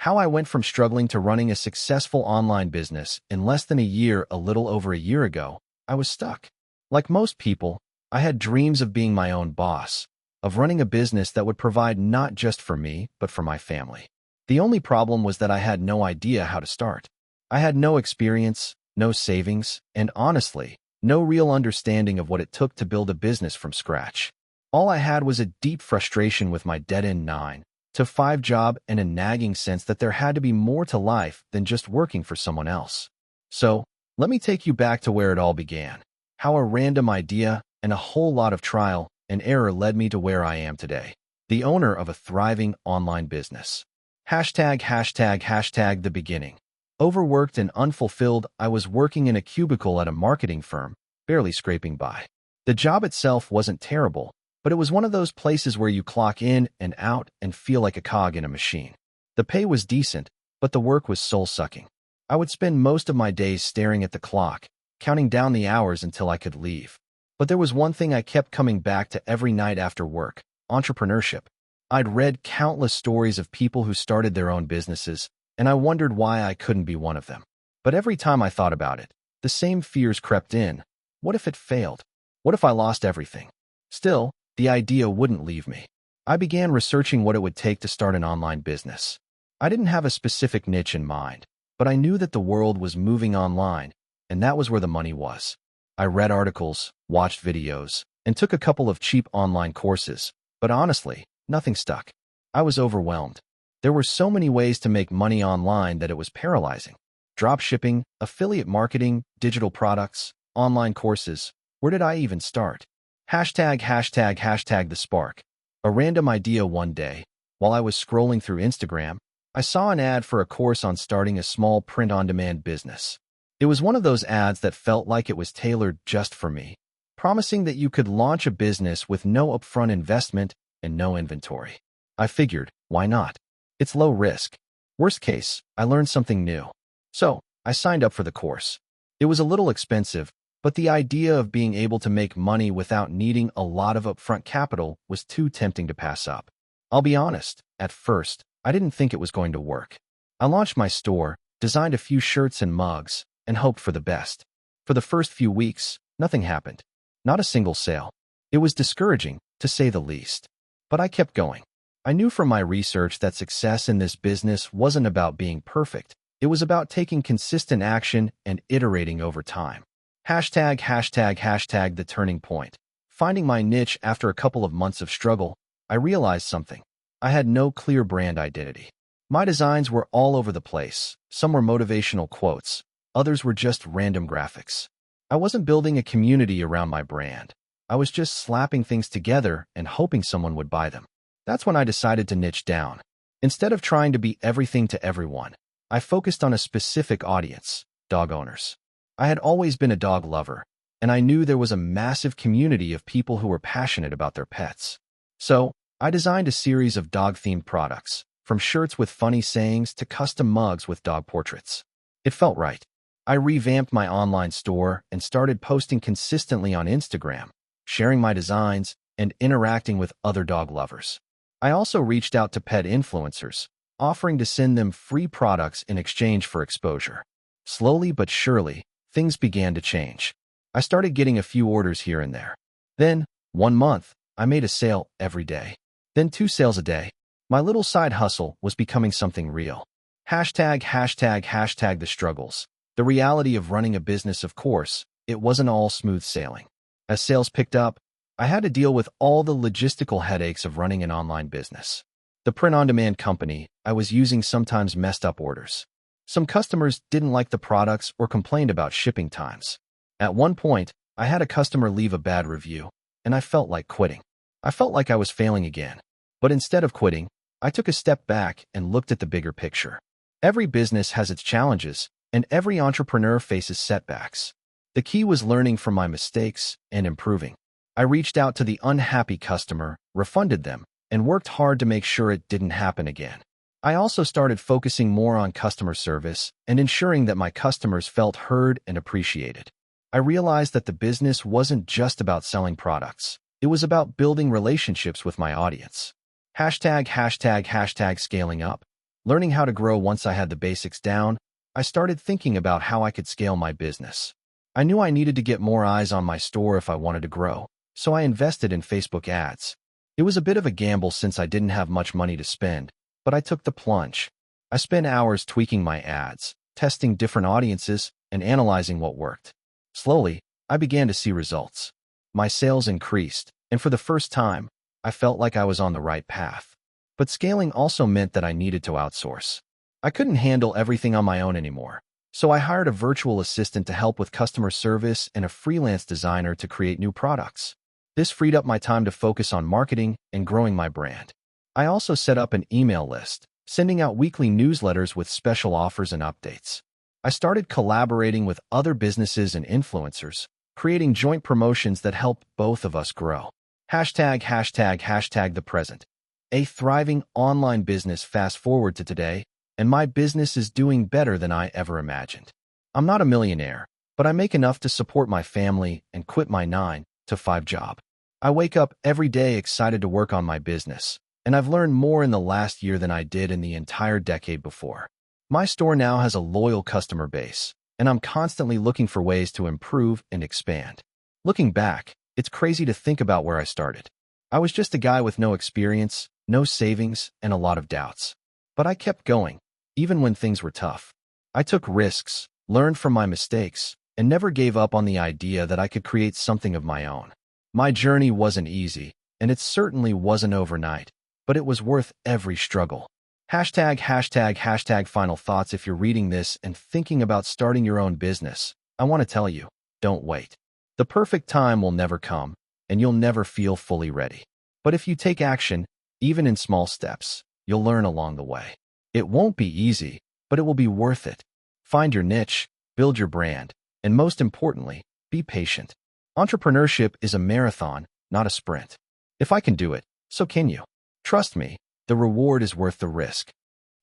How I went from struggling to running a successful online business in less than a year. A little over a year ago, I was stuck. Like most people, I had dreams of being my own boss, of running a business that would provide not just for me, but for my family. The only problem was that I had no idea how to start. I had no experience, no savings, and honestly, no real understanding of what it took to build a business from scratch. All I had was a deep frustration with my dead-end 9-to-5 job and a nagging sense that there had to be more to life than just working for someone else. So, let me take you back to where it all began. How a random idea and a whole lot of trial and error led me to where I am today, the owner of a thriving online business. ####the beginning. Overworked and unfulfilled, I was working in a cubicle at a marketing firm, barely scraping by. The job itself wasn't terrible, but it was one of those places where you clock in and out and feel like a cog in a machine. The pay was decent, but the work was soul-sucking. I would spend most of my days staring at the clock, counting down the hours until I could leave. But there was one thing I kept coming back to every night after work: entrepreneurship. I'd read countless stories of people who started their own businesses, and I wondered why I couldn't be one of them. But every time I thought about it, the same fears crept in. What if it failed? What if I lost everything? Still, the idea wouldn't leave me. I began researching what it would take to start an online business. I didn't have a specific niche in mind, but I knew that the world was moving online, and that was where the money was. I read articles, watched videos, and took a couple of cheap online courses, but honestly, nothing stuck. I was overwhelmed. There were so many ways to make money online that it was paralyzing. Dropshipping, affiliate marketing, digital products, online courses. Where did I even start? ###the spark. A random idea one day, while I was scrolling through Instagram, I saw an ad for a course on starting a small print-on-demand business. It was one of those ads that felt like it was tailored just for me, promising that you could launch a business with no upfront investment and no inventory. I figured, why not? It's low risk. Worst case, I learned something new. So, I signed up for the course. It was a little expensive, but the idea of being able to make money without needing a lot of upfront capital was too tempting to pass up. I'll be honest, at first, I didn't think it was going to work. I launched my store, designed a few shirts and mugs, and hoped for the best. For the first few weeks, nothing happened. Not a single sale. It was discouraging, to say the least. But I kept going. I knew from my research that success in this business wasn't about being perfect. It was about taking consistent action and iterating over time. ###the turning point. Finding my niche after a couple of months of struggle, I realized something. I had no clear brand identity. My designs were all over the place. Some were motivational quotes. Others were just random graphics. I wasn't building a community around my brand. I was just slapping things together and hoping someone would buy them. That's when I decided to niche down. Instead of trying to be everything to everyone, I focused on a specific audience: dog owners. I had always been a dog lover, and I knew there was a massive community of people who were passionate about their pets. So, I designed a series of dog-themed products, from shirts with funny sayings to custom mugs with dog portraits. It felt right. I revamped my online store and started posting consistently on Instagram, sharing my designs, and interacting with other dog lovers. I also reached out to pet influencers, offering to send them free products in exchange for exposure. Slowly but surely, things began to change. I started getting a few orders here and there. Then, one month, I made a sale every day. Then 2 sales a day. My little side hustle was becoming something real. ###the struggles. The reality of running a business, of course, it wasn't all smooth sailing. As sales picked up, I had to deal with all the logistical headaches of running an online business. The print-on-demand company I was using sometimes messed up orders. Some customers didn't like the products or complained about shipping times. At one point, I had a customer leave a bad review, and I felt like quitting. I felt like I was failing again. But instead of quitting, I took a step back and looked at the bigger picture. Every business has its challenges, and every entrepreneur faces setbacks. The key was learning from my mistakes and improving. I reached out to the unhappy customer, refunded them, and worked hard to make sure it didn't happen again. I also started focusing more on customer service and ensuring that my customers felt heard and appreciated. I realized that the business wasn't just about selling products. It was about building relationships with my audience. ### scaling up. Learning how to grow once I had the basics down, I started thinking about how I could scale my business. I knew I needed to get more eyes on my store if I wanted to grow, so I invested in Facebook ads. It was a bit of a gamble since I didn't have much money to spend, but I took the plunge. I spent hours tweaking my ads, testing different audiences, and analyzing what worked. Slowly, I began to see results. My sales increased, and for the first time, I felt like I was on the right path. But scaling also meant that I needed to outsource. I couldn't handle everything on my own anymore, so I hired a virtual assistant to help with customer service and a freelance designer to create new products. This freed up my time to focus on marketing and growing my brand. I also set up an email list, sending out weekly newsletters with special offers and updates. I started collaborating with other businesses and influencers, creating joint promotions that helped both of us grow. Hashtag the present. A thriving online business. Fast forward to today, and my business is doing better than I ever imagined. I'm not a millionaire, but I make enough to support my family and quit my 9-to-5 job. I wake up every day excited to work on my business, and I've learned more in the last year than I did in the entire decade before. My store now has a loyal customer base, and I'm constantly looking for ways to improve and expand. Looking back, it's crazy to think about where I started. I was just a guy with no experience, no savings, and a lot of doubts. But I kept going, even when things were tough. I took risks, learned from my mistakes, and never gave up on the idea that I could create something of my own. My journey wasn't easy, and it certainly wasn't overnight, but it was worth every struggle. Hashtag final thoughts. If you're reading this and thinking about starting your own business, I want to tell you, don't wait. The perfect time will never come, and you'll never feel fully ready. But if you take action, even in small steps, you'll learn along the way. It won't be easy, but it will be worth it. Find your niche, build your brand, and most importantly, be patient. Entrepreneurship is a marathon, not a sprint. If I can do it, so can you. Trust me, the reward is worth the risk.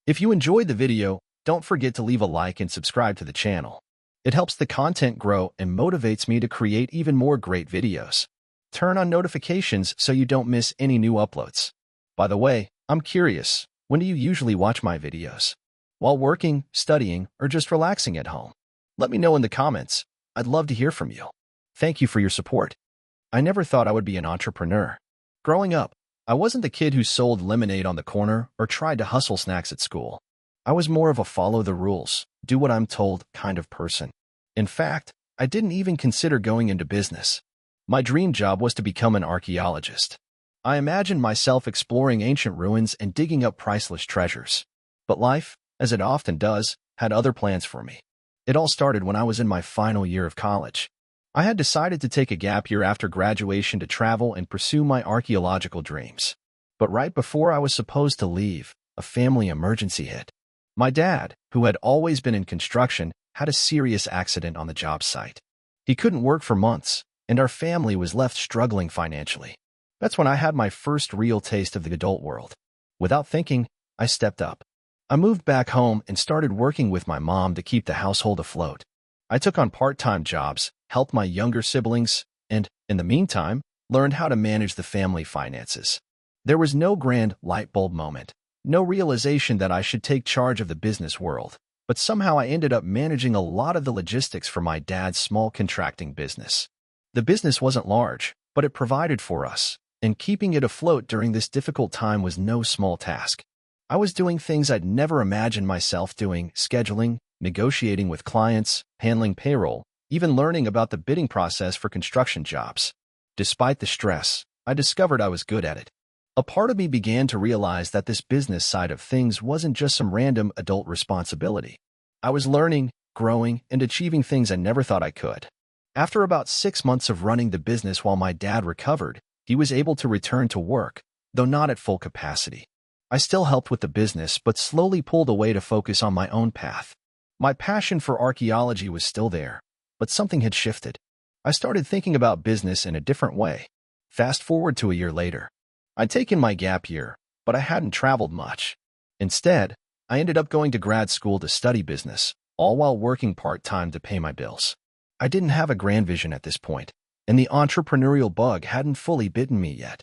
If you enjoyed the video, don't forget to leave a like and subscribe to the channel. It helps the content grow and motivates me to create even more great videos. Turn on notifications so you don't miss any new uploads. By the way, I'm curious, when do you usually watch my videos? While working, studying, or just relaxing at home? Let me know in the comments. I'd love to hear from you. Thank you for your support. I never thought I would be an entrepreneur. Growing up, I wasn't the kid who sold lemonade on the corner or tried to hustle snacks at school. I was more of a follow the rules, do what I'm told kind of person. In fact, I didn't even consider going into business. My dream job was to become an archaeologist. I imagined myself exploring ancient ruins and digging up priceless treasures. But life, as it often does, had other plans for me. It all started when I was in my final year of college. I had decided to take a gap year after graduation to travel and pursue my archaeological dreams. But right before I was supposed to leave, a family emergency hit. My dad, who had always been in construction, had a serious accident on the job site. He couldn't work for months, and our family was left struggling financially. That's when I had my first real taste of the adult world. Without thinking, I stepped up. I moved back home and started working with my mom to keep the household afloat. I took on part-time jobs, helped my younger siblings, and, in the meantime, learned how to manage the family finances. There was no grand light bulb moment, no realization that I should take charge of the business world, but somehow I ended up managing a lot of the logistics for my dad's small contracting business. The business wasn't large, but it provided for us, and keeping it afloat during this difficult time was no small task. I was doing things I'd never imagined myself doing: scheduling, negotiating with clients, handling payroll, even learning about the bidding process for construction jobs. Despite the stress, I discovered I was good at it. A part of me began to realize that this business side of things wasn't just some random adult responsibility. I was learning, growing, and achieving things I never thought I could. After about 6 months of running the business while my dad recovered, he was able to return to work, though not at full capacity. I still helped with the business, but slowly pulled away to focus on my own path. My passion for archaeology was still there, but something had shifted. I started thinking about business in a different way. Fast forward to a year later. I'd taken my gap year, but I hadn't traveled much. Instead, I ended up going to grad school to study business, all while working part-time to pay my bills. I didn't have a grand vision at this point, and the entrepreneurial bug hadn't fully bitten me yet.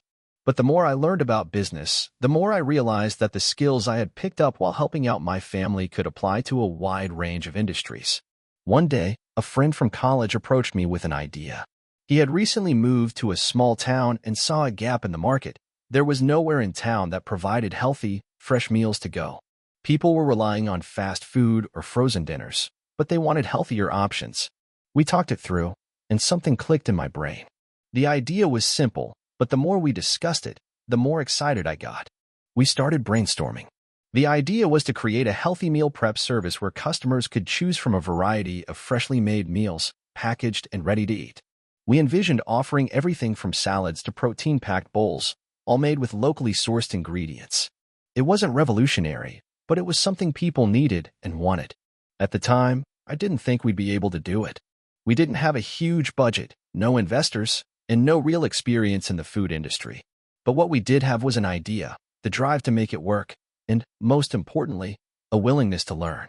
But the more I learned about business, the more I realized that the skills I had picked up while helping out my family could apply to a wide range of industries. One day, a friend from college approached me with an idea. He had recently moved to a small town and saw a gap in the market. There was nowhere in town that provided healthy, fresh meals to go. People were relying on fast food or frozen dinners, but they wanted healthier options. We talked it through, and something clicked in my brain. The idea was simple, but the more we discussed it, the more excited I got. We started brainstorming. The idea was to create a healthy meal prep service where customers could choose from a variety of freshly made meals, packaged and ready to eat. We envisioned offering everything from salads to protein-packed bowls, all made with locally sourced ingredients. It wasn't revolutionary, but it was something people needed and wanted. At the time, I didn't think we'd be able to do it. We didn't have a huge budget, no investors, and no real experience in the food industry. But what we did have was an idea, the drive to make it work, and, most importantly, a willingness to learn.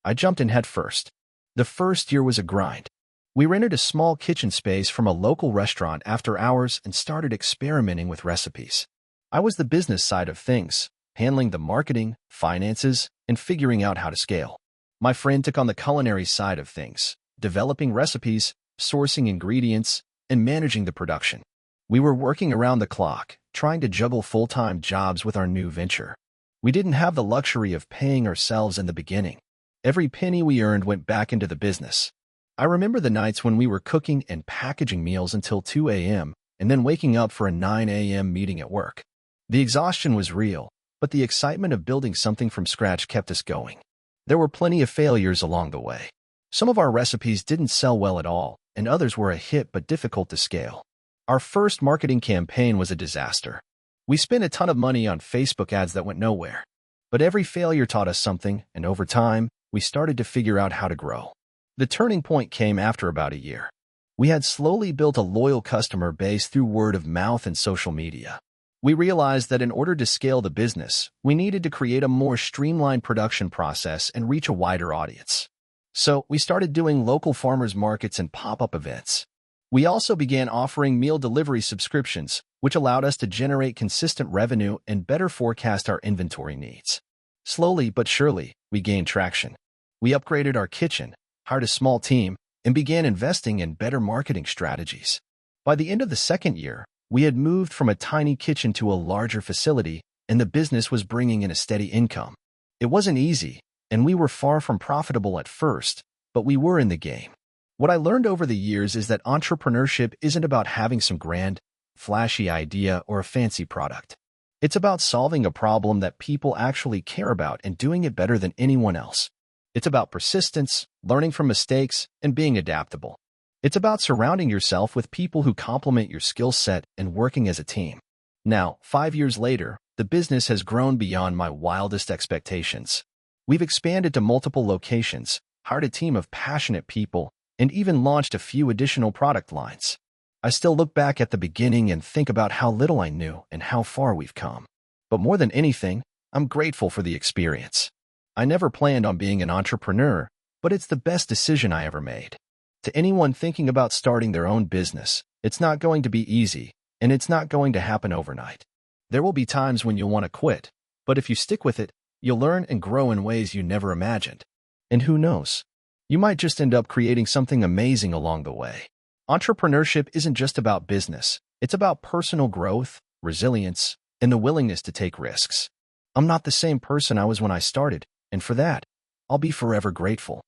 I jumped in head first. The first year was a grind. We rented a small kitchen space from a local restaurant after hours and started experimenting with recipes. I was the business side of things, handling the marketing, finances, and figuring out how to scale. My friend took on the culinary side of things, developing recipes, sourcing ingredients, and managing the production. We were working around the clock, trying to juggle full-time jobs with our new venture. We didn't have the luxury of paying ourselves in the beginning. Every penny we earned went back into the business. I remember the nights when we were cooking and packaging meals until 2 a.m. and then waking up for a 9 a.m. meeting at work. The exhaustion was real, but the excitement of building something from scratch kept us going. There were plenty of failures along the way. Some of our recipes didn't sell well at all, and others were a hit but difficult to scale. Our first marketing campaign was a disaster. We spent a ton of money on Facebook ads that went nowhere. But every failure taught us something, and over time, we started to figure out how to grow. The turning point came after about a year. We had slowly built a loyal customer base through word of mouth and social media. We realized that in order to scale the business, we needed to create a more streamlined production process and reach a wider audience. So we started doing local farmers markets and pop-up events. We also began offering meal delivery subscriptions, which allowed us to generate consistent revenue and better forecast our inventory needs. Slowly but surely, we gained traction. We upgraded our kitchen, hired a small team, and began investing in better marketing strategies. By the end of the second year, we had moved from a tiny kitchen to a larger facility, and the business was bringing in a steady income. It wasn't easy, and we were far from profitable at first, but we were in the game. What I learned over the years is that entrepreneurship isn't about having some grand, flashy idea or a fancy product. It's about solving a problem that people actually care about and doing it better than anyone else. It's about persistence, learning from mistakes, and being adaptable. It's about surrounding yourself with people who complement your skill set and working as a team. Now, 5 years later, the business has grown beyond my wildest expectations. We've expanded to multiple locations, hired a team of passionate people, and even launched a few additional product lines. I still look back at the beginning and think about how little I knew and how far we've come. But more than anything, I'm grateful for the experience. I never planned on being an entrepreneur, but it's the best decision I ever made. To anyone thinking about starting their own business, it's not going to be easy, and it's not going to happen overnight. There will be times when you'll want to quit, but if you stick with it, you'll learn and grow in ways you never imagined. And who knows? You might just end up creating something amazing along the way. Entrepreneurship isn't just about business. It's about personal growth, resilience, and the willingness to take risks. I'm not the same person I was when I started, and for that, I'll be forever grateful.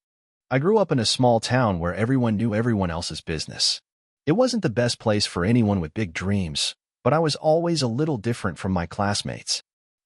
I grew up in a small town where everyone knew everyone else's business. It wasn't the best place for anyone with big dreams, but I was always a little different from my classmates.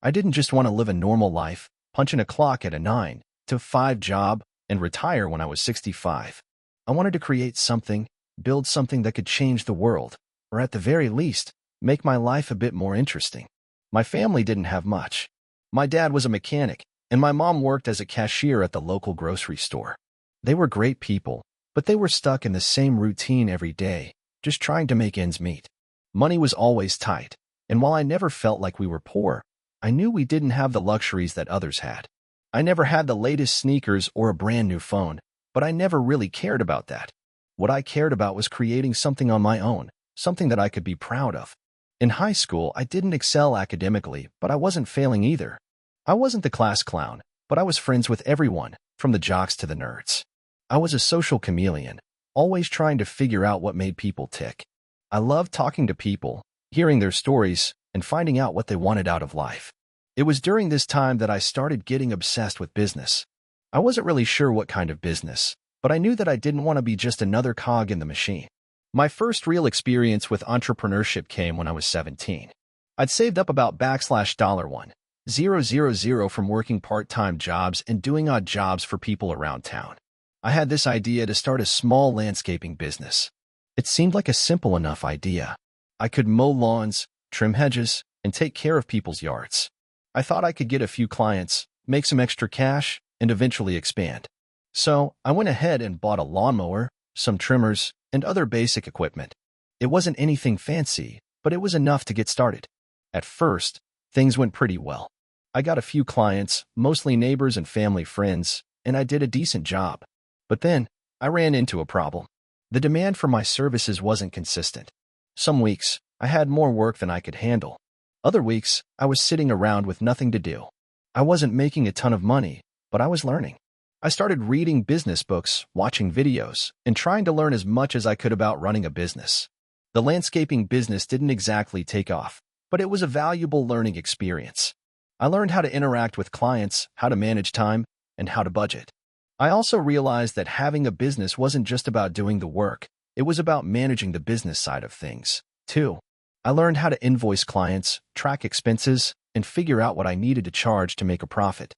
I didn't just want to live a normal life, punch in a clock at a 9 to 5 job, and retire when I was 65. I wanted to create something, build something that could change the world, or at the very least, make my life a bit more interesting. My family didn't have much. My dad was a mechanic, and my mom worked as a cashier at the local grocery store. They were great people, but they were stuck in the same routine every day, just trying to make ends meet. Money was always tight, and while I never felt like we were poor, I knew we didn't have the luxuries that others had. I never had the latest sneakers or a brand new phone, but I never really cared about that. What I cared about was creating something on my own, something that I could be proud of. In high school, I didn't excel academically, but I wasn't failing either. I wasn't the class clown, but I was friends with everyone, from the jocks to the nerds. I was a social chameleon, always trying to figure out what made people tick. I loved talking to people, hearing their stories, and finding out what they wanted out of life. It was during this time that I started getting obsessed with business. I wasn't really sure what kind of business, but I knew that I didn't want to be just another cog in the machine. My first real experience with entrepreneurship came when I was 17. I'd saved up about $1,000 from working part-time jobs and doing odd jobs for people around town. I had this idea to start a small landscaping business. It seemed like a simple enough idea. I could mow lawns, trim hedges, and take care of people's yards. I thought I could get a few clients, make some extra cash, and eventually expand. So I went ahead and bought a lawnmower, some trimmers, and other basic equipment. It wasn't anything fancy, but it was enough to get started. At first, things went pretty well. I got a few clients, mostly neighbors and family friends, and I did a decent job. But then, I ran into a problem. The demand for my services wasn't consistent. Some weeks, I had more work than I could handle. Other weeks, I was sitting around with nothing to do. I wasn't making a ton of money, but I was learning. I started reading business books, watching videos, and trying to learn as much as I could about running a business. The landscaping business didn't exactly take off, but it was a valuable learning experience. I learned how to interact with clients, how to manage time, and how to budget. I also realized that having a business wasn't just about doing the work, it was about managing the business side of things, too. I learned how to invoice clients, track expenses, and figure out what I needed to charge to make a profit.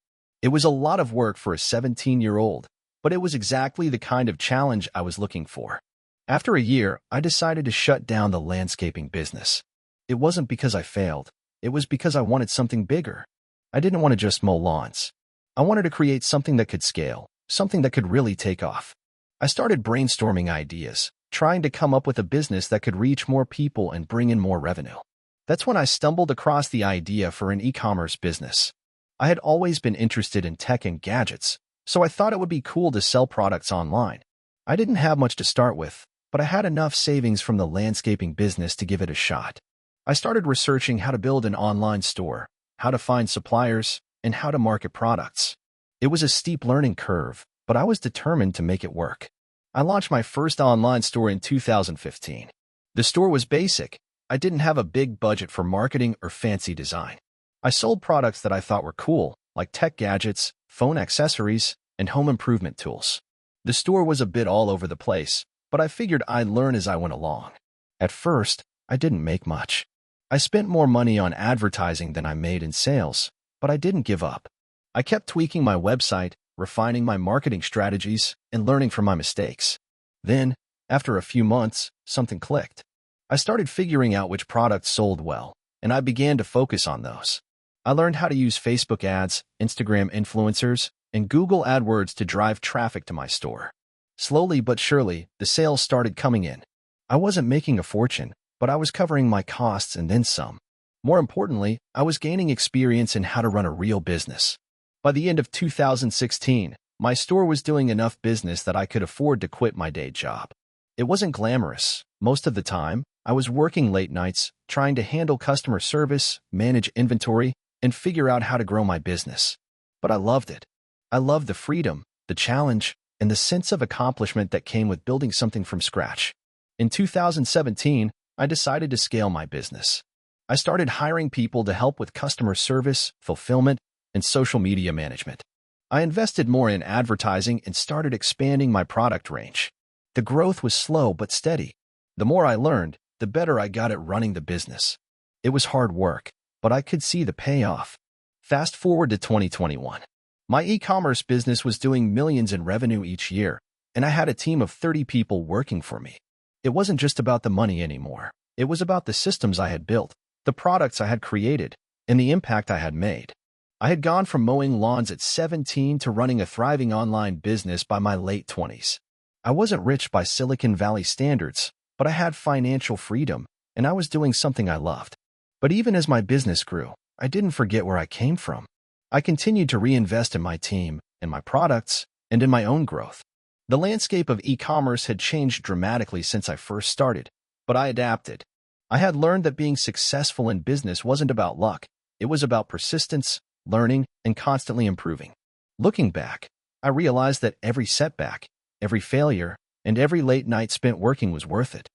It was a lot of work for a 17-year-old, but it was exactly the kind of challenge I was looking for. After a year, I decided to shut down the landscaping business. It wasn't because I failed. It was because I wanted something bigger. I didn't want to just mow lawns. I wanted to create something that could scale, something that could really take off. I started brainstorming ideas, trying to come up with a business that could reach more people and bring in more revenue. That's when I stumbled across the idea for an e-commerce business. I had always been interested in tech and gadgets, so I thought it would be cool to sell products online. I didn't have much to start with, but I had enough savings from the landscaping business to give it a shot. I started researching how to build an online store, how to find suppliers, and how to market products. It was a steep learning curve, but I was determined to make it work. I launched my first online store in 2015. The store was basic. I didn't have a big budget for marketing or fancy design. I sold products that I thought were cool, like tech gadgets, phone accessories, and home improvement tools. The store was a bit all over the place, but I figured I'd learn as I went along. At first, I didn't make much. I spent more money on advertising than I made in sales, but I didn't give up. I kept tweaking my website, refining my marketing strategies, and learning from my mistakes. Then, after a few months, something clicked. I started figuring out which products sold well, and I began to focus on those. I learned how to use Facebook ads, Instagram influencers, and Google AdWords to drive traffic to my store. Slowly but surely, the sales started coming in. I wasn't making a fortune, but I was covering my costs and then some. More importantly, I was gaining experience in how to run a real business. By the end of 2016, my store was doing enough business that I could afford to quit my day job. It wasn't glamorous. Most of the time, I was working late nights, trying to handle customer service, manage inventory, and figure out how to grow my business. But I loved it. I loved the freedom, the challenge, and the sense of accomplishment that came with building something from scratch. In 2017, I decided to scale my business. I started hiring people to help with customer service, fulfillment, and social media management. I invested more in advertising and started expanding my product range. The growth was slow but steady. The more I learned, the better I got at running the business. It was hard work, but I could see the payoff. Fast forward to 2021. My e-commerce business was doing millions in revenue each year, and I had a team of 30 people working for me. It wasn't just about the money anymore. It was about the systems I had built, the products I had created, and the impact I had made. I had gone from mowing lawns at 17 to running a thriving online business by my late 20s. I wasn't rich by Silicon Valley standards, but I had financial freedom, and I was doing something I loved. But even as my business grew, I didn't forget where I came from. I continued to reinvest in my team, in my products, and in my own growth. The landscape of e-commerce had changed dramatically since I first started, but I adapted. I had learned that being successful in business wasn't about luck. It was about persistence, learning, and constantly improving. Looking back, I realized that every setback, every failure, and every late night spent working was worth it.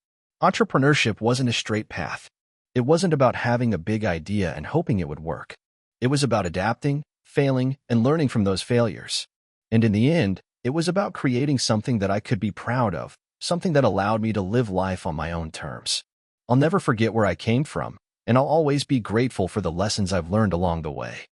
Entrepreneurship wasn't a straight path. It wasn't about having a big idea and hoping it would work. It was about adapting, failing, and learning from those failures. And in the end, it was about creating something that I could be proud of, something that allowed me to live life on my own terms. I'll never forget where I came from, and I'll always be grateful for the lessons I've learned along the way.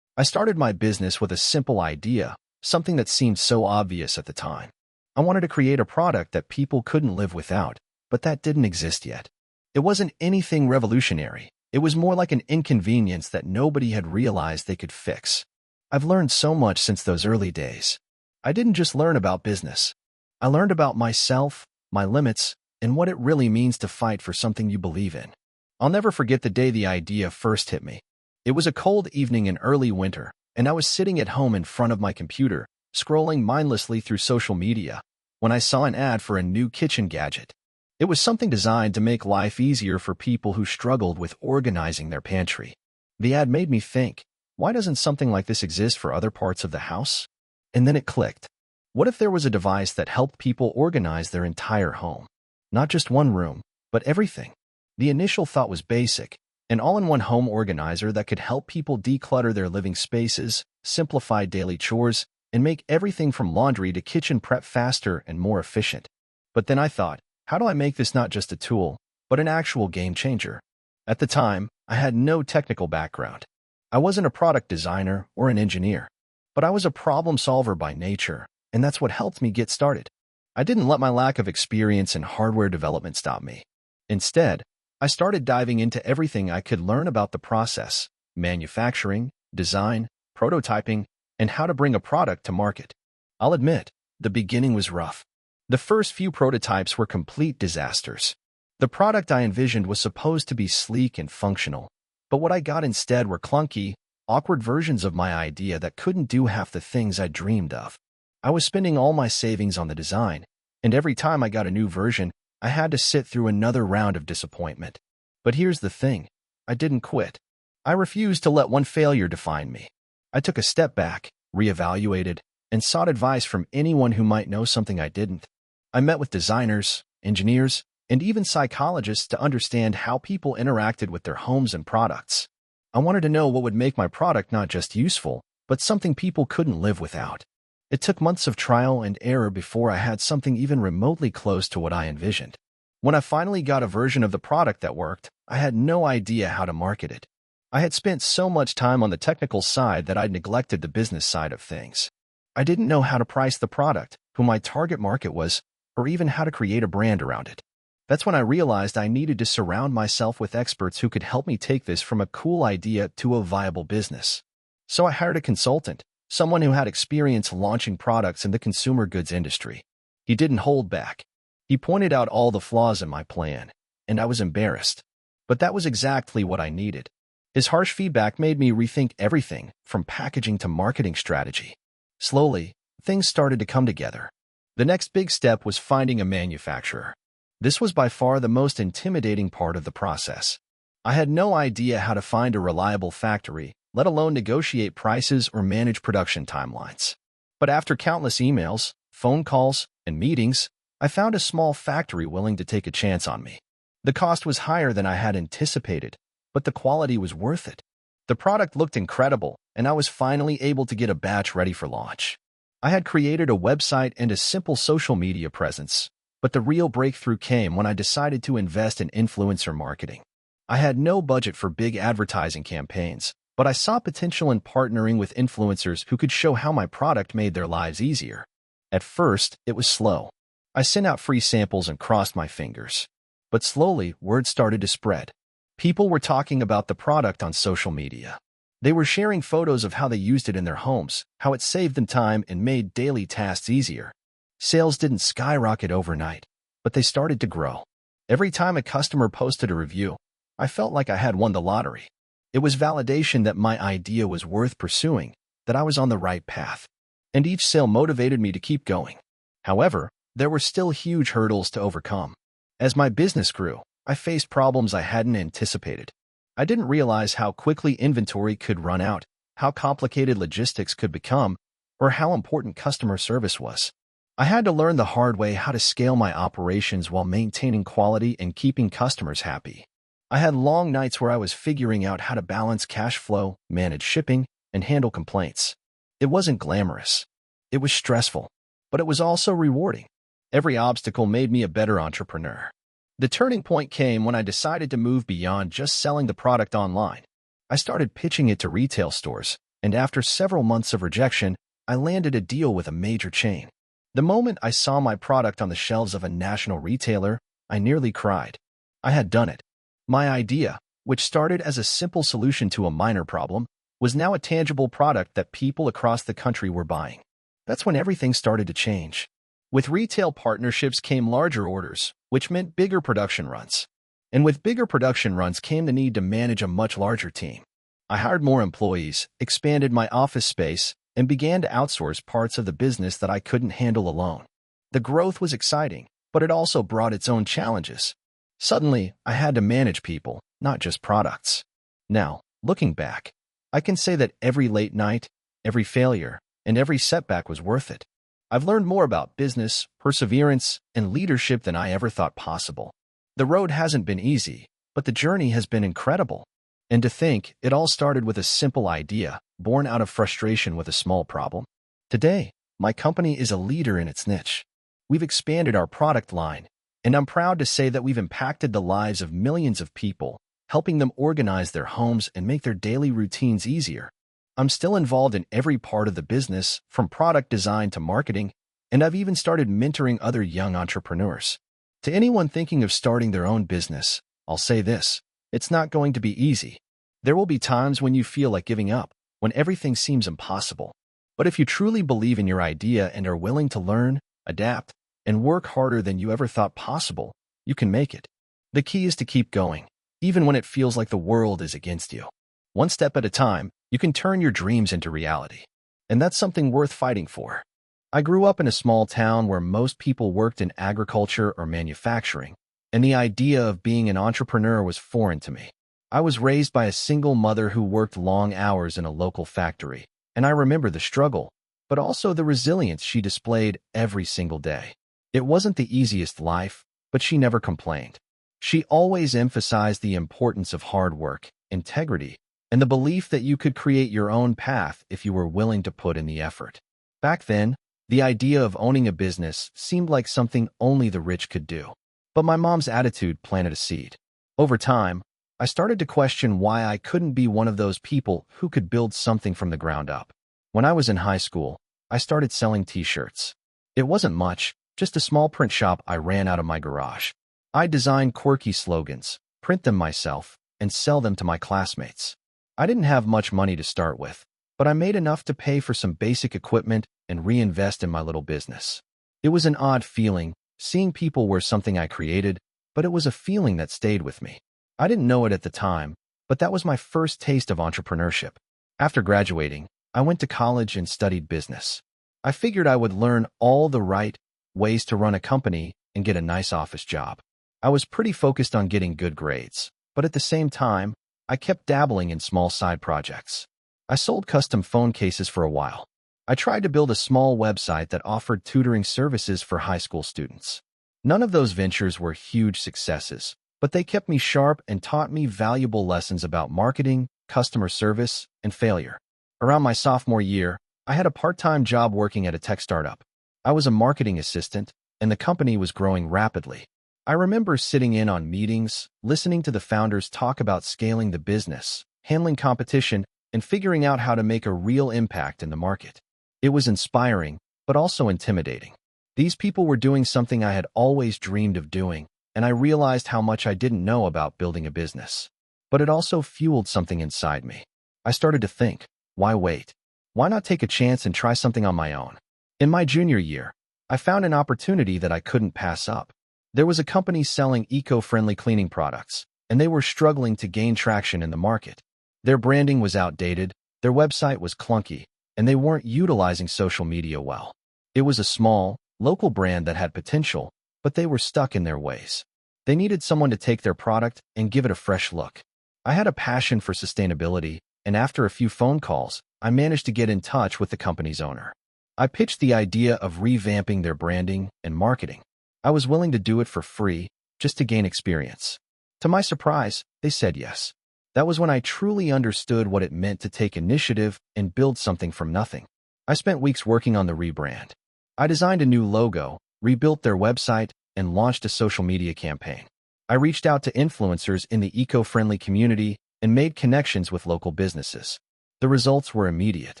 I started my business with a simple idea, something that seemed so obvious at the time. I wanted to create a product that people couldn't live without, but that didn't exist yet. It wasn't anything revolutionary. It was more like an inconvenience that nobody had realized they could fix. I've learned so much since those early days. I didn't just learn about business. I learned about myself, my limits, and what it really means to fight for something you believe in. I'll never forget the day the idea first hit me. It was a cold evening in early winter, and I was sitting at home in front of my computer, scrolling mindlessly through social media, when I saw an ad for a new kitchen gadget. It was something designed to make life easier for people who struggled with organizing their pantry. The ad made me think, why doesn't something like this exist for other parts of the house? And then it clicked. What if there was a device that helped people organize their entire home? Not just one room, but everything. The initial thought was basic, an all-in-one home organizer that could help people declutter their living spaces, simplify daily chores, and make everything from laundry to kitchen prep faster and more efficient. But then I thought, how do I make this not just a tool, but an actual game changer? At the time, I had no technical background. I wasn't a product designer or an engineer, but I was a problem solver by nature, and that's what helped me get started. I didn't let my lack of experience in hardware development stop me. Instead, I started diving into everything I could learn about the process, manufacturing, design, prototyping, and how to bring a product to market. I'll admit, the beginning was rough. The first few prototypes were complete disasters. The product I envisioned was supposed to be sleek and functional, but what I got instead were clunky, awkward versions of my idea that couldn't do half the things I dreamed of. I was spending all my savings on the design, and every time I got a new version, I had to sit through another round of disappointment. But here's the thing, I didn't quit. I refused to let one failure define me. I took a step back, reevaluated, and sought advice from anyone who might know something I didn't. I met with designers, engineers, and even psychologists to understand how people interacted with their homes and products. I wanted to know what would make my product not just useful, but something people couldn't live without. It took months of trial and error before I had something even remotely close to what I envisioned. When I finally got a version of the product that worked, I had no idea how to market it. I had spent so much time on the technical side that I'd neglected the business side of things. I didn't know how to price the product, who my target market was, or even how to create a brand around it. That's when I realized I needed to surround myself with experts who could help me take this from a cool idea to a viable business. So I hired a consultant, someone who had experience launching products in the consumer goods industry. He didn't hold back. He pointed out all the flaws in my plan, and I was embarrassed. But that was exactly what I needed. His harsh feedback made me rethink everything, from packaging to marketing strategy. Slowly, things started to come together. The next big step was finding a manufacturer. This was by far the most intimidating part of the process. I had no idea how to find a reliable factory, let alone negotiate prices or manage production timelines. But after countless emails, phone calls, and meetings, I found a small factory willing to take a chance on me. The cost was higher than I had anticipated, but the quality was worth it. The product looked incredible, and I was finally able to get a batch ready for launch. I had created a website and a simple social media presence, but the real breakthrough came when I decided to invest in influencer marketing. I had no budget for big advertising campaigns, but I saw potential in partnering with influencers who could show how my product made their lives easier. At first, it was slow. I sent out free samples and crossed my fingers. But slowly, word started to spread. People were talking about the product on social media. They were sharing photos of how they used it in their homes, how it saved them time and made daily tasks easier. Sales didn't skyrocket overnight, but they started to grow. Every time a customer posted a review, I felt like I had won the lottery. It was validation that my idea was worth pursuing, that I was on the right path. And each sale motivated me to keep going. However, there were still huge hurdles to overcome. As my business grew, I faced problems I hadn't anticipated. I didn't realize how quickly inventory could run out, how complicated logistics could become, or how important customer service was. I had to learn the hard way how to scale my operations while maintaining quality and keeping customers happy. I had long nights where I was figuring out how to balance cash flow, manage shipping, and handle complaints. It wasn't glamorous. It was stressful, but it was also rewarding. Every obstacle made me a better entrepreneur. The turning point came when I decided to move beyond just selling the product online. I started pitching it to retail stores, and after several months of rejection, I landed a deal with a major chain. The moment I saw my product on the shelves of a national retailer, I nearly cried. I had done it. My idea, which started as a simple solution to a minor problem, was now a tangible product that people across the country were buying. That's when everything started to change. With retail partnerships came larger orders, which meant bigger production runs. And with bigger production runs came the need to manage a much larger team. I hired more employees, expanded my office space, and began to outsource parts of the business that I couldn't handle alone. The growth was exciting, but it also brought its own challenges. Suddenly, I had to manage people, not just products. Now, looking back, I can say that every late night, every failure, and every setback was worth it. I've learned more about business, perseverance, and leadership than I ever thought possible. The road hasn't been easy, but the journey has been incredible. And to think, it all started with a simple idea, born out of frustration with a small problem. Today, my company is a leader in its niche. We've expanded our product line, and I'm proud to say that we've impacted the lives of millions of people, helping them organize their homes and make their daily routines easier. I'm still involved in every part of the business, from product design to marketing, and I've even started mentoring other young entrepreneurs. To anyone thinking of starting their own business, I'll say this: it's not going to be easy. There will be times when you feel like giving up, when everything seems impossible. But if you truly believe in your idea and are willing to learn, adapt, and work harder than you ever thought possible, you can make it. The key is to keep going, even when it feels like the world is against you. One step at a time, you can turn your dreams into reality. And that's something worth fighting for. I grew up in a small town where most people worked in agriculture or manufacturing, and the idea of being an entrepreneur was foreign to me. I was raised by a single mother who worked long hours in a local factory, and I remember the struggle, but also the resilience she displayed every single day. It wasn't the easiest life, but she never complained. She always emphasized the importance of hard work, integrity, and the belief that you could create your own path if you were willing to put in the effort. Back then, the idea of owning a business seemed like something only the rich could do. But my mom's attitude planted a seed. Over time, I started to question why I couldn't be one of those people who could build something from the ground up. When I was in high school, I started selling t-shirts. It wasn't much, just a small print shop I ran out of my garage. I designed quirky slogans, print them myself, and sell them to my classmates. I didn't have much money to start with, but I made enough to pay for some basic equipment and reinvest in my little business. It was an odd feeling, seeing people wear something I created, but it was a feeling that stayed with me. I didn't know it at the time, but that was my first taste of entrepreneurship. After graduating, I went to college and studied business. I figured I would learn all the right ways to run a company and get a nice office job. I was pretty focused on getting good grades, but at the same time, I kept dabbling in small side projects. I sold custom phone cases for a while. I tried to build a small website that offered tutoring services for high school students. None of those ventures were huge successes, but they kept me sharp and taught me valuable lessons about marketing, customer service, and failure. Around my sophomore year, I had a part-time job working at a tech startup. I was a marketing assistant, and the company was growing rapidly. I remember sitting in on meetings, listening to the founders talk about scaling the business, handling competition, and figuring out how to make a real impact in the market. It was inspiring, but also intimidating. These people were doing something I had always dreamed of doing, and I realized how much I didn't know about building a business. But it also fueled something inside me. I started to think, why wait? Why not take a chance and try something on my own? In my junior year, I found an opportunity that I couldn't pass up. There was a company selling eco-friendly cleaning products, and they were struggling to gain traction in the market. Their branding was outdated, their website was clunky, and they weren't utilizing social media well. It was a small, local brand that had potential, but they were stuck in their ways. They needed someone to take their product and give it a fresh look. I had a passion for sustainability, and after a few phone calls, I managed to get in touch with the company's owner. I pitched the idea of revamping their branding and marketing. I was willing to do it for free, just to gain experience. To my surprise, they said yes. That was when I truly understood what it meant to take initiative and build something from nothing. I spent weeks working on the rebrand. I designed a new logo, rebuilt their website, and launched a social media campaign. I reached out to influencers in the eco-friendly community and made connections with local businesses. The results were immediate.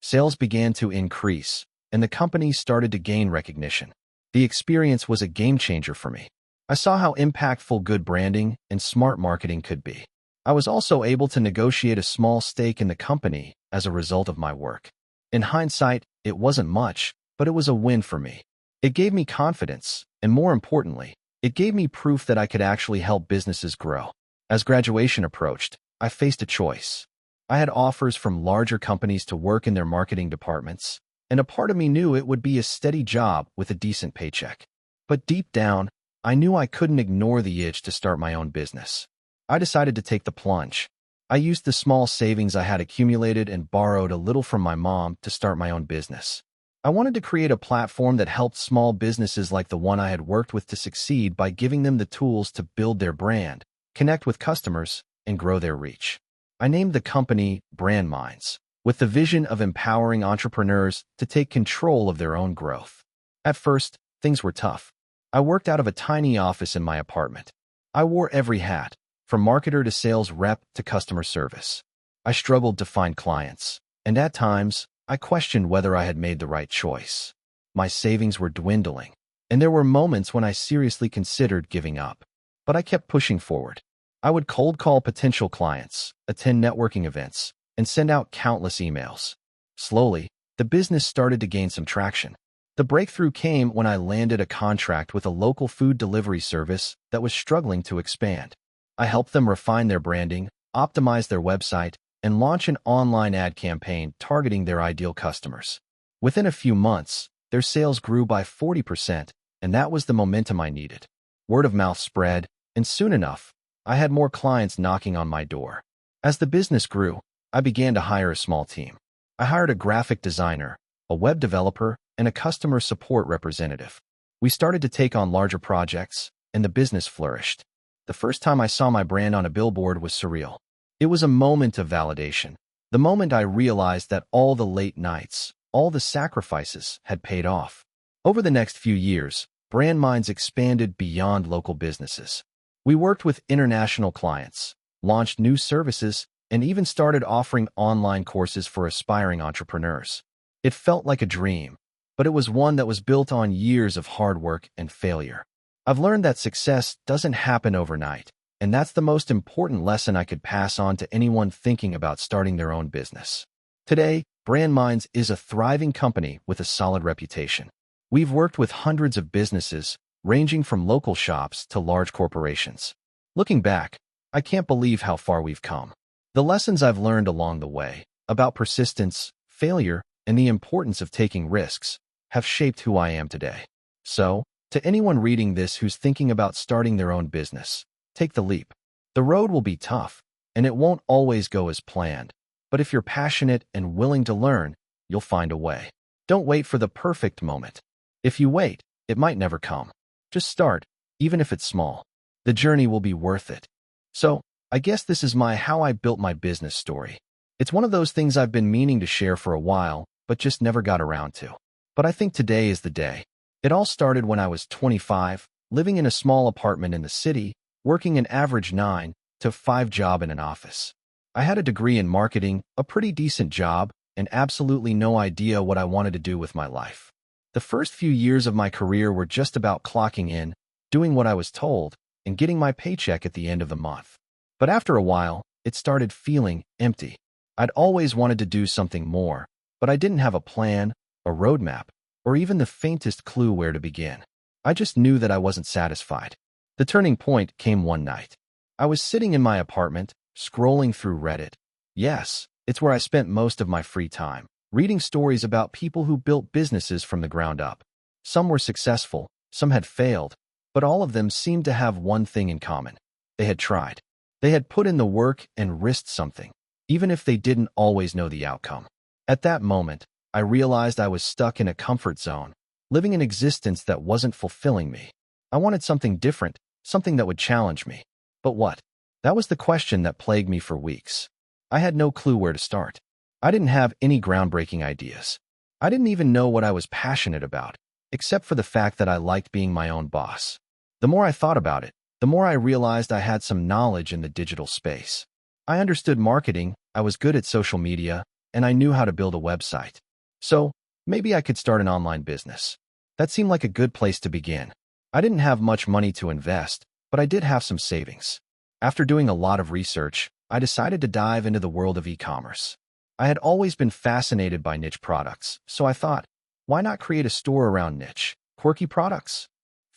Sales began to increase, and the company started to gain recognition. The experience was a game-changer for me. I saw how impactful good branding and smart marketing could be. I was also able to negotiate a small stake in the company as a result of my work. In hindsight, it wasn't much, but it was a win for me. It gave me confidence, and more importantly, it gave me proof that I could actually help businesses grow. As graduation approached, I faced a choice. I had offers from larger companies to work in their marketing departments, and a part of me knew it would be a steady job with a decent paycheck. But deep down, I knew I couldn't ignore the itch to start my own business. I decided to take the plunge. I used the small savings I had accumulated and borrowed a little from my mom to start my own business. I wanted to create a platform that helped small businesses like the one I had worked with to succeed by giving them the tools to build their brand, connect with customers, and grow their reach. I named the company Brand Minds, with the vision of empowering entrepreneurs to take control of their own growth. At first, things were tough. I worked out of a tiny office in my apartment. I wore every hat, from marketer to sales rep to customer service. I struggled to find clients, and at times, I questioned whether I had made the right choice. My savings were dwindling, and there were moments when I seriously considered giving up. But I kept pushing forward. I would cold call potential clients, attend networking events, and send out countless emails. Slowly, the business started to gain some traction. The breakthrough came when I landed a contract with a local food delivery service that was struggling to expand. I helped them refine their branding, optimize their website, and launch an online ad campaign targeting their ideal customers. Within a few months, their sales grew by 40%, and that was the momentum I needed. Word of mouth spread, and soon enough, I had more clients knocking on my door. As the business grew, I began to hire a small team. I hired a graphic designer, a web developer, and a customer support representative. We started to take on larger projects, and the business flourished. The first time I saw my brand on a billboard was surreal. It was a moment of validation. The moment I realized that all the late nights, all the sacrifices had paid off. Over the next few years, Brand Minds expanded beyond local businesses. We worked with international clients, launched new services, and even started offering online courses for aspiring entrepreneurs. It felt like a dream, but it was one that was built on years of hard work and failure. I've learned that success doesn't happen overnight, and that's the most important lesson I could pass on to anyone thinking about starting their own business. Today, Brand Minds is a thriving company with a solid reputation. We've worked with hundreds of businesses, ranging from local shops to large corporations. Looking back, I can't believe how far we've come. The lessons I've learned along the way about persistence, failure, and the importance of taking risks have shaped who I am today. So, to anyone reading this who's thinking about starting their own business, take the leap. The road will be tough, and it won't always go as planned. But if you're passionate and willing to learn, you'll find a way. Don't wait for the perfect moment. If you wait, it might never come. Just start, even if it's small. The journey will be worth it. So, I guess this is my how I built my business story. It's one of those things I've been meaning to share for a while, but just never got around to. But I think today is the day. It all started when I was 25, living in a small apartment in the city, working an average 9 to 5 job in an office. I had a degree in marketing, a pretty decent job, and absolutely no idea what I wanted to do with my life. The first few years of my career were just about clocking in, doing what I was told, and getting my paycheck at the end of the month. But after a while, it started feeling empty. I'd always wanted to do something more, but I didn't have a plan, a roadmap, or even the faintest clue where to begin. I just knew that I wasn't satisfied. The turning point came one night. I was sitting in my apartment, scrolling through Reddit. Yes, it's where I spent most of my free time, reading stories about people who built businesses from the ground up. Some were successful, some had failed, But all of them seemed to have one thing in common. They had tried. They had put in the work and risked something, even if they didn't always know the outcome. At that moment, I realized I was stuck in a comfort zone, living an existence that wasn't fulfilling me. I wanted something different, something that would challenge me. But what? That was the question that plagued me for weeks. I had no clue where to start. I didn't have any groundbreaking ideas. I didn't even know what I was passionate about, except for the fact that I liked being my own boss. The more I thought about it, the more I realized I had some knowledge in the digital space. I understood marketing, I was good at social media, and I knew how to build a website. So, maybe I could start an online business. That seemed like a good place to begin. I didn't have much money to invest, but I did have some savings. After doing a lot of research, I decided to dive into the world of e-commerce. I had always been fascinated by niche products, so I thought, why not create a store around niche, quirky products?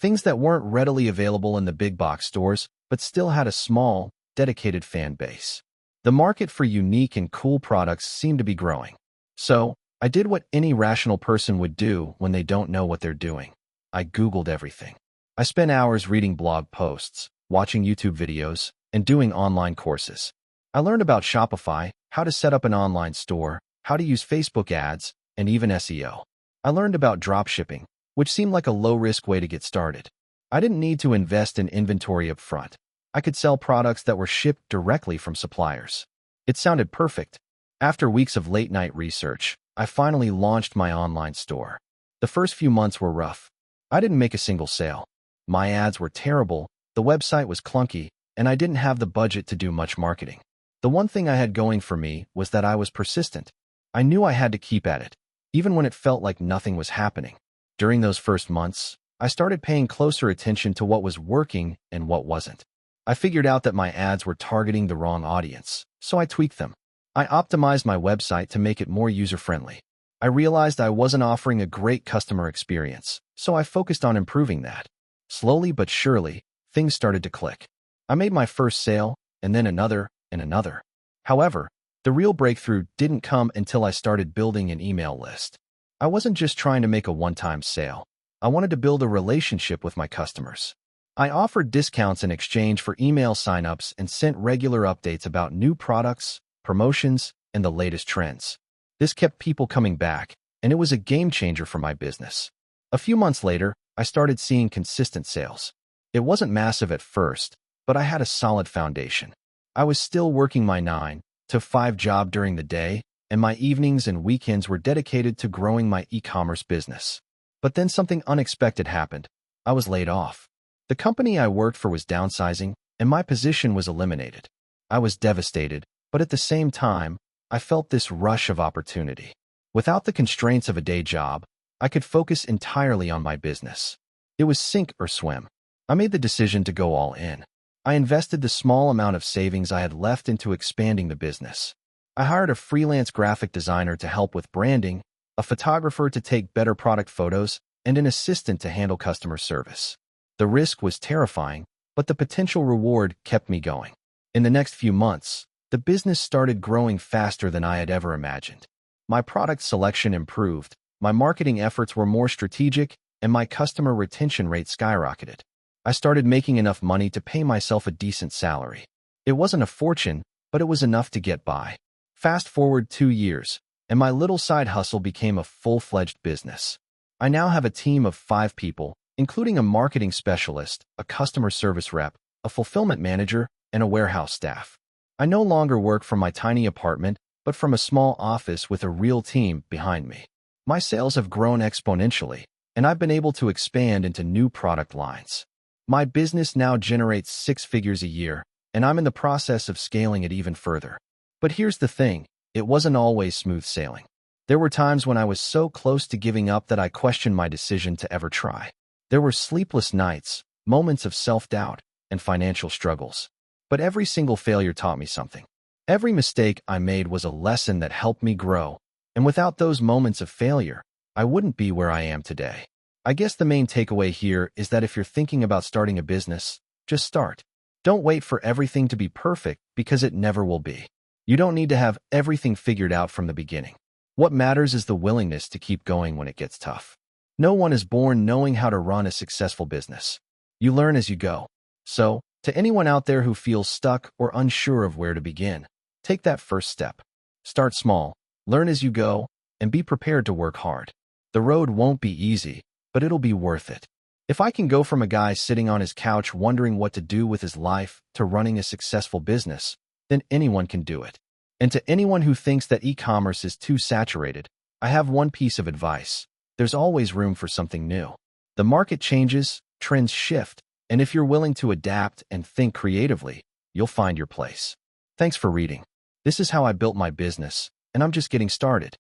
Things that weren't readily available in the big box stores, but still had a small, dedicated fan base. The market for unique and cool products seemed to be growing. So, I did what any rational person would do when they don't know what they're doing. I Googled everything. I spent hours reading blog posts, watching YouTube videos, and doing online courses. I learned about Shopify, how to set up an online store, how to use Facebook ads, and even SEO. I learned about dropshipping, which seemed like a low-risk way to get started. I didn't need to invest in inventory up front. I could sell products that were shipped directly from suppliers. It sounded perfect. After weeks of late-night research, I finally launched my online store. The first few months were rough. I didn't make a single sale. My ads were terrible, the website was clunky, and I didn't have the budget to do much marketing. The one thing I had going for me was that I was persistent. I knew I had to keep at it, even when it felt like nothing was happening. During those first months, I started paying closer attention to what was working and what wasn't. I figured out that my ads were targeting the wrong audience, so I tweaked them. I optimized my website to make it more user-friendly. I realized I wasn't offering a great customer experience, so I focused on improving that. Slowly but surely, things started to click. I made my first sale, and then another, and another. However, the real breakthrough didn't come until I started building an email list. I wasn't just trying to make a one-time sale. I wanted to build a relationship with my customers. I offered discounts in exchange for email signups and sent regular updates about new products, promotions, and the latest trends. This kept people coming back, and it was a game changer for my business. A few months later, I started seeing consistent sales. It wasn't massive at first, but I had a solid foundation. I was still working my 9 to 5 job during the day, and my evenings and weekends were dedicated to growing my e-commerce business. But then something unexpected happened. I was laid off. The company I worked for was downsizing, and my position was eliminated. I was devastated, but at the same time, I felt this rush of opportunity. Without the constraints of a day job, I could focus entirely on my business. It was sink or swim. I made the decision to go all in. I invested the small amount of savings I had left into expanding the business. I hired a freelance graphic designer to help with branding, a photographer to take better product photos, and an assistant to handle customer service. The risk was terrifying, but the potential reward kept me going. In the next few months, the business started growing faster than I had ever imagined. My product selection improved, my marketing efforts were more strategic, and my customer retention rate skyrocketed. I started making enough money to pay myself a decent salary. It wasn't a fortune, but it was enough to get by. Fast forward 2 years, and my little side hustle became a full-fledged business. I now have a team of 5 people, including a marketing specialist, a customer service rep, a fulfillment manager, and a warehouse staff. I no longer work from my tiny apartment, but from a small office with a real team behind me. My sales have grown exponentially, and I've been able to expand into new product lines. My business now generates 6 figures a year, and I'm in the process of scaling it even further. But here's the thing, it wasn't always smooth sailing. There were times when I was so close to giving up that I questioned my decision to ever try. There were sleepless nights, moments of self-doubt, and financial struggles. But every single failure taught me something. Every mistake I made was a lesson that helped me grow, and without those moments of failure, I wouldn't be where I am today. I guess the main takeaway here is that if you're thinking about starting a business, just start. Don't wait for everything to be perfect because it never will be. You don't need to have everything figured out from the beginning. What matters is the willingness to keep going when it gets tough. No one is born knowing how to run a successful business. You learn as you go. So, to anyone out there who feels stuck or unsure of where to begin, take that first step. Start small, learn as you go, and be prepared to work hard. The road won't be easy, but it'll be worth it. If I can go from a guy sitting on his couch wondering what to do with his life to running a successful business, then anyone can do it. And to anyone who thinks that e-commerce is too saturated, I have one piece of advice. There's always room for something new. The market changes, trends shift, and if you're willing to adapt and think creatively, you'll find your place. Thanks for reading. This is how I built my business, and I'm just getting started.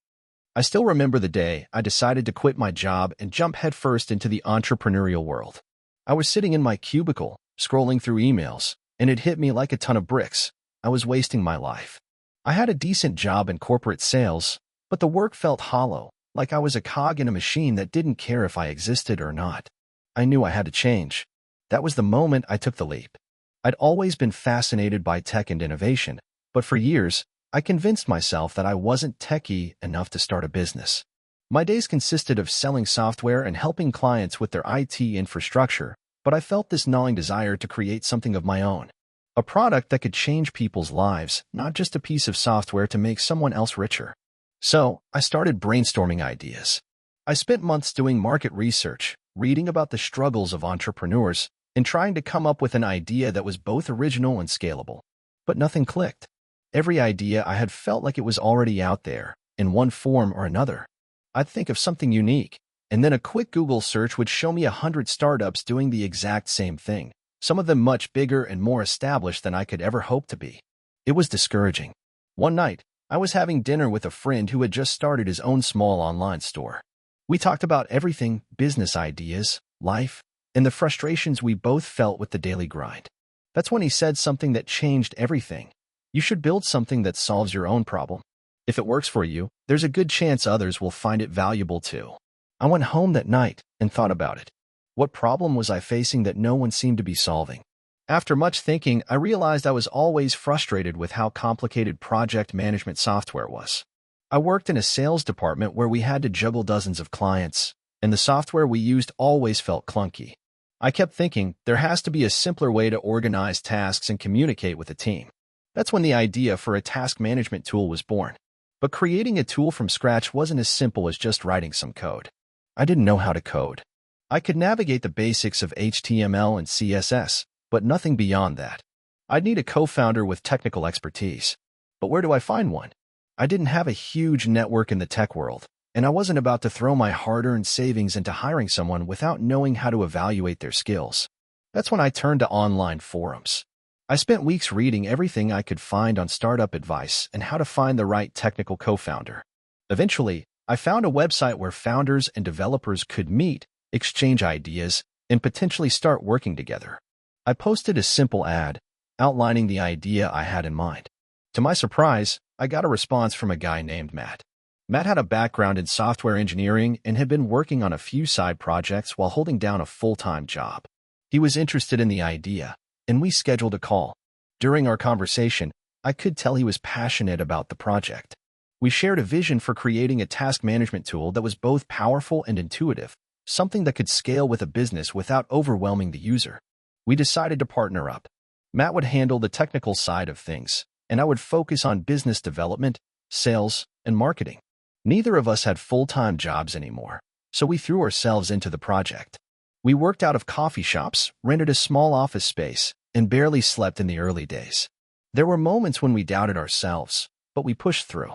I still remember the day I decided to quit my job and jump headfirst into the entrepreneurial world. I was sitting in my cubicle, scrolling through emails, and it hit me like a ton of bricks. I was wasting my life. I had a decent job in corporate sales, but the work felt hollow, like I was a cog in a machine that didn't care if I existed or not. I knew I had to change. That was the moment I took the leap. I'd always been fascinated by tech and innovation, but for years, I convinced myself that I wasn't techy enough to start a business. My days consisted of selling software and helping clients with their IT infrastructure, but I felt this gnawing desire to create something of my own. A product that could change people's lives, not just a piece of software to make someone else richer. So, I started brainstorming ideas. I spent months doing market research, reading about the struggles of entrepreneurs, and trying to come up with an idea that was both original and scalable. But nothing clicked. Every idea I had felt like it was already out there, in one form or another. I'd think of something unique, and then a quick Google search would show me 100 startups doing the exact same thing, some of them much bigger and more established than I could ever hope to be. It was discouraging. One night, I was having dinner with a friend who had just started his own small online store. We talked about everything, business ideas, life, and the frustrations we both felt with the daily grind. That's when he said something that changed everything. You should build something that solves your own problem. If it works for you, there's a good chance others will find it valuable too. I went home that night and thought about it. What problem was I facing that no one seemed to be solving? After much thinking, I realized I was always frustrated with how complicated project management software was. I worked in a sales department where we had to juggle dozens of clients, and the software we used always felt clunky. I kept thinking there has to be a simpler way to organize tasks and communicate with a team. That's when the idea for a task management tool was born. But creating a tool from scratch wasn't as simple as just writing some code. I didn't know how to code. I could navigate the basics of HTML and CSS, but nothing beyond that. I'd need a co-founder with technical expertise. But where do I find one? I didn't have a huge network in the tech world, and I wasn't about to throw my hard-earned savings into hiring someone without knowing how to evaluate their skills. That's when I turned to online forums. I spent weeks reading everything I could find on startup advice and how to find the right technical co-founder. Eventually, I found a website where founders and developers could meet, exchange ideas, and potentially start working together. I posted a simple ad, outlining the idea I had in mind. To my surprise, I got a response from a guy named Matt. Matt had a background in software engineering and had been working on a few side projects while holding down a full-time job. He was interested in the idea, and we scheduled a call. During our conversation, I could tell he was passionate about the project. We shared a vision for creating a task management tool that was both powerful and intuitive, something that could scale with a business without overwhelming the user. We decided to partner up. Matt would handle the technical side of things, and I would focus on business development, sales, and marketing. Neither of us had full-time jobs anymore, so we threw ourselves into the project. We worked out of coffee shops, rented a small office space, and barely slept in the early days. There were moments when we doubted ourselves, but we pushed through.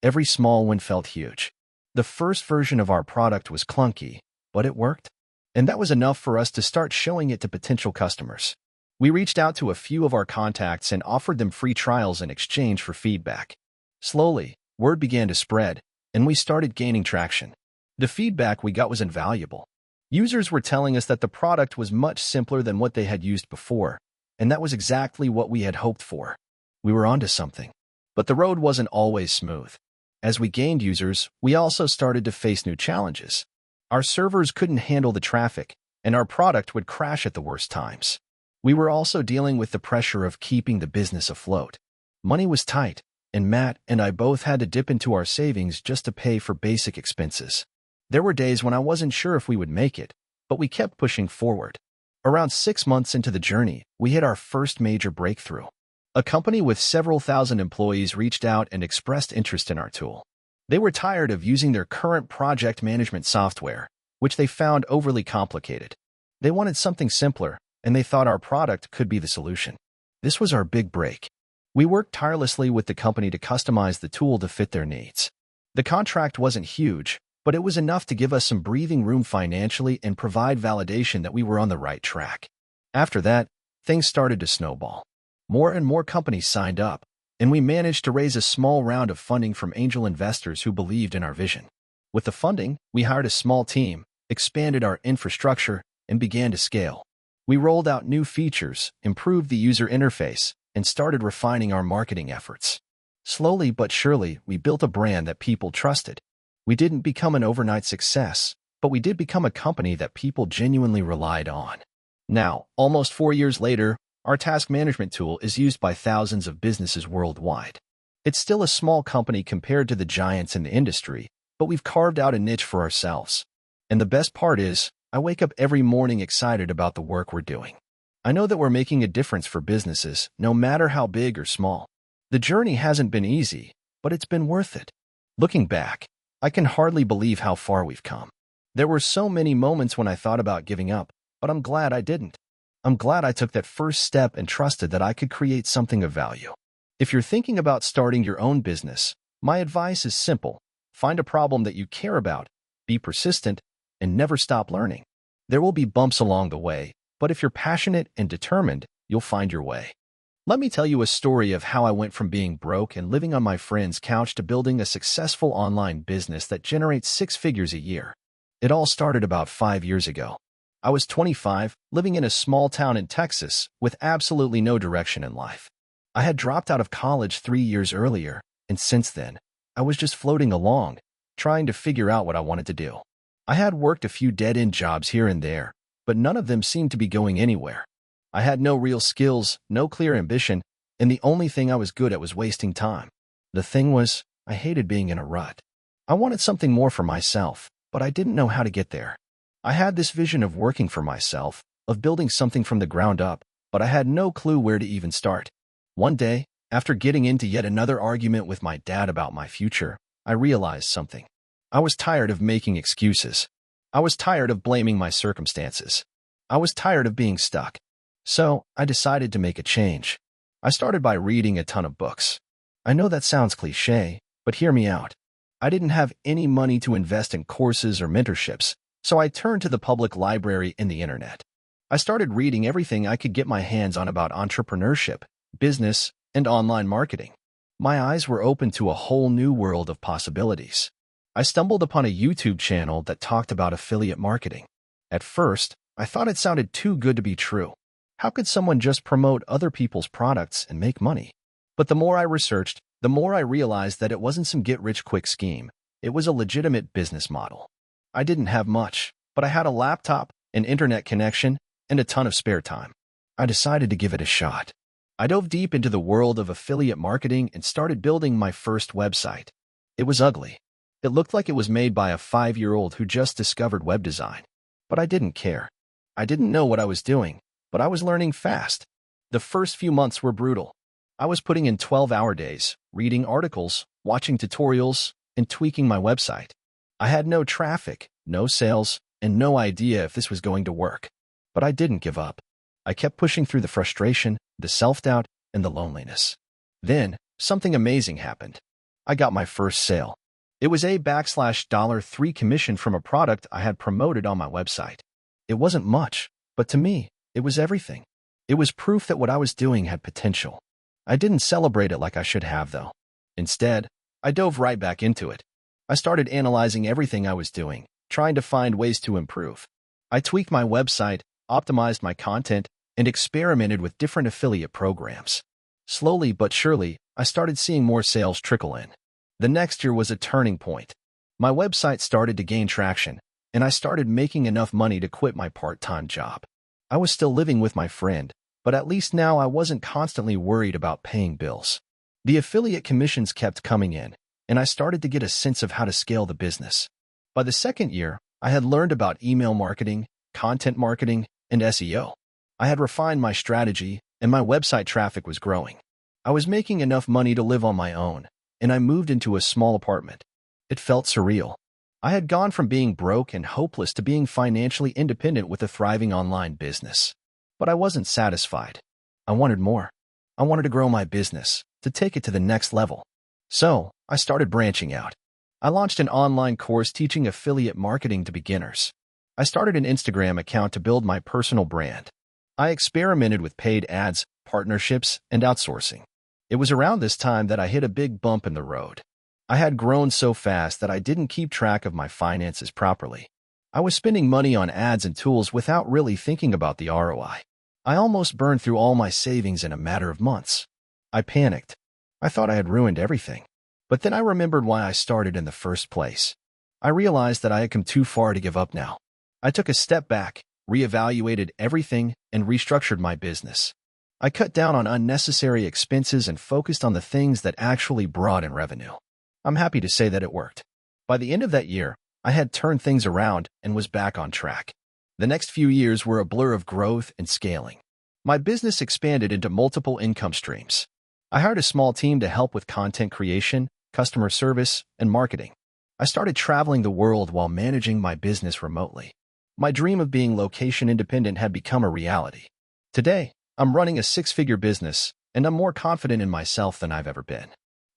Every small win felt huge. The first version of our product was clunky, but it worked. And that was enough for us to start showing it to potential customers. We reached out to a few of our contacts and offered them free trials in exchange for feedback. Slowly, word began to spread, and we started gaining traction. The feedback we got was invaluable. Users were telling us that the product was much simpler than what they had used before, and that was exactly what we had hoped for. We were onto something. But the road wasn't always smooth. As we gained users, we also started to face new challenges. Our servers couldn't handle the traffic, and our product would crash at the worst times. We were also dealing with the pressure of keeping the business afloat. Money was tight, and Matt and I both had to dip into our savings just to pay for basic expenses. There were days when I wasn't sure if we would make it, but we kept pushing forward. Around 6 months into the journey, we hit our first major breakthrough. A company with several thousand employees reached out and expressed interest in our tool. They were tired of using their current project management software, which they found overly complicated. They wanted something simpler, and they thought our product could be the solution. This was our big break. We worked tirelessly with the company to customize the tool to fit their needs. The contract wasn't huge, but it was enough to give us some breathing room financially and provide validation that we were on the right track. After that, things started to snowball. More and more companies signed up, and we managed to raise a small round of funding from angel investors who believed in our vision. With the funding, we hired a small team, expanded our infrastructure, and began to scale. We rolled out new features, improved the user interface, and started refining our marketing efforts. Slowly but surely, we built a brand that people trusted. We didn't become an overnight success, but we did become a company that people genuinely relied on. Now, almost 4 years later, our task management tool is used by thousands of businesses worldwide. It's still a small company compared to the giants in the industry, but we've carved out a niche for ourselves. And the best part is, I wake up every morning excited about the work we're doing. I know that we're making a difference for businesses, no matter how big or small. The journey hasn't been easy, but it's been worth it. Looking back, I can hardly believe how far we've come. There were so many moments when I thought about giving up, but I'm glad I didn't. I'm glad I took that first step and trusted that I could create something of value. If you're thinking about starting your own business, my advice is simple. Find a problem that you care about, be persistent, and never stop learning. There will be bumps along the way, but if you're passionate and determined, you'll find your way. Let me tell you a story of how I went from being broke and living on my friend's couch to building a successful online business that generates 6 figures a year. It all started about 5 years ago. I was 25, living in a small town in Texas with absolutely no direction in life. I had dropped out of college 3 years earlier, and since then, I was just floating along, trying to figure out what I wanted to do. I had worked a few dead-end jobs here and there, but none of them seemed to be going anywhere. I had no real skills, no clear ambition, and the only thing I was good at was wasting time. The thing was, I hated being in a rut. I wanted something more for myself, but I didn't know how to get there. I had this vision of working for myself, of building something from the ground up, but I had no clue where to even start. One day, after getting into yet another argument with my dad about my future, I realized something. I was tired of making excuses. I was tired of blaming my circumstances. I was tired of being stuck. So, I decided to make a change. I started by reading a ton of books. I know that sounds cliché, but hear me out. I didn't have any money to invest in courses or mentorships, so I turned to the public library and the internet. I started reading everything I could get my hands on about entrepreneurship, business, and online marketing. My eyes were open to a whole new world of possibilities. I stumbled upon a YouTube channel that talked about affiliate marketing. At first, I thought it sounded too good to be true. How could someone just promote other people's products and make money? But the more I researched, the more I realized that it wasn't some get-rich-quick scheme. It was a legitimate business model. I didn't have much, but I had a laptop, an internet connection, and a ton of spare time. I decided to give it a shot. I dove deep into the world of affiliate marketing and started building my first website. It was ugly. It looked like it was made by a 5-year-old who just discovered web design. But I didn't care. I didn't know what I was doing, but I was learning fast. The first few months were brutal. I was putting in 12-hour days, reading articles, watching tutorials, and tweaking my website. I had no traffic, no sales, and no idea if this was going to work. But I didn't give up. I kept pushing through the frustration, the self-doubt, and the loneliness. Then, something amazing happened. I got my first sale. It was a $3 commission from a product I had promoted on my website. It wasn't much, but to me, it was everything. It was proof that what I was doing had potential. I didn't celebrate it like I should have, though. Instead, I dove right back into it. I started analyzing everything I was doing, trying to find ways to improve. I tweaked my website, optimized my content, and experimented with different affiliate programs. Slowly but surely, I started seeing more sales trickle in. The next year was a turning point. My website started to gain traction, and I started making enough money to quit my part-time job. I was still living with my friend, but at least now I wasn't constantly worried about paying bills. The affiliate commissions kept coming in, and I started to get a sense of how to scale the business. By the second year, I had learned about email marketing, content marketing, and SEO. I had refined my strategy, and my website traffic was growing. I was making enough money to live on my own, and I moved into a small apartment. It felt surreal. I had gone from being broke and hopeless to being financially independent with a thriving online business. But I wasn't satisfied. I wanted more. I wanted to grow my business, to take it to the next level. So, I started branching out. I launched an online course teaching affiliate marketing to beginners. I started an Instagram account to build my personal brand. I experimented with paid ads, partnerships, and outsourcing. It was around this time that I hit a big bump in the road. I had grown so fast that I didn't keep track of my finances properly. I was spending money on ads and tools without really thinking about the ROI. I almost burned through all my savings in a matter of months. I panicked. I thought I had ruined everything. But then I remembered why I started in the first place. I realized that I had come too far to give up now. I took a step back, reevaluated everything, and restructured my business. I cut down on unnecessary expenses and focused on the things that actually brought in revenue. I'm happy to say that it worked. By the end of that year, I had turned things around and was back on track. The next few years were a blur of growth and scaling. My business expanded into multiple income streams. I hired a small team to help with content creation, customer service, and marketing. I started traveling the world while managing my business remotely. My dream of being location independent had become a reality. Today, I'm running a six-figure business, and I'm more confident in myself than I've ever been.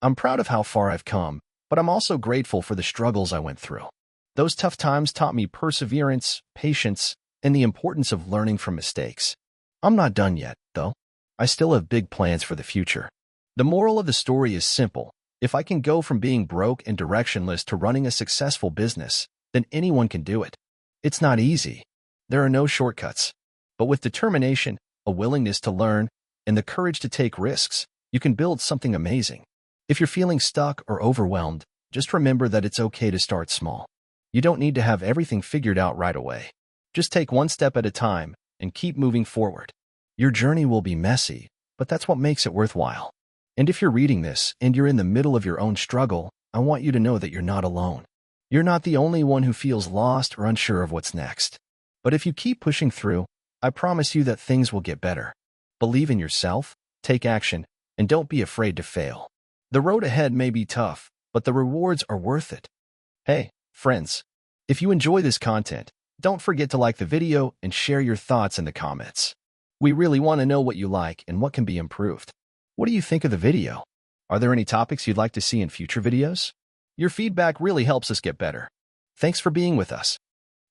I'm proud of how far I've come, but I'm also grateful for the struggles I went through. Those tough times taught me perseverance, patience, and the importance of learning from mistakes. I'm not done yet, though. I still have big plans for the future. The moral of the story is simple. If I can go from being broke and directionless to running a successful business, then anyone can do it. It's not easy. There are no shortcuts. But with determination, a willingness to learn, and the courage to take risks, you can build something amazing. If you're feeling stuck or overwhelmed, just remember that it's okay to start small. You don't need to have everything figured out right away. Just take one step at a time and keep moving forward. Your journey will be messy, but that's what makes it worthwhile. And if you're reading this and you're in the middle of your own struggle, I want you to know that you're not alone. You're not the only one who feels lost or unsure of what's next. But if you keep pushing through, I promise you that things will get better. Believe in yourself, take action, and don't be afraid to fail. The road ahead may be tough, but the rewards are worth it. Hey, friends, if you enjoy this content, don't forget to like the video and share your thoughts in the comments. We really want to know what you like and what can be improved. What do you think of the video? Are there any topics you'd like to see in future videos? Your feedback really helps us get better. Thanks for being with us.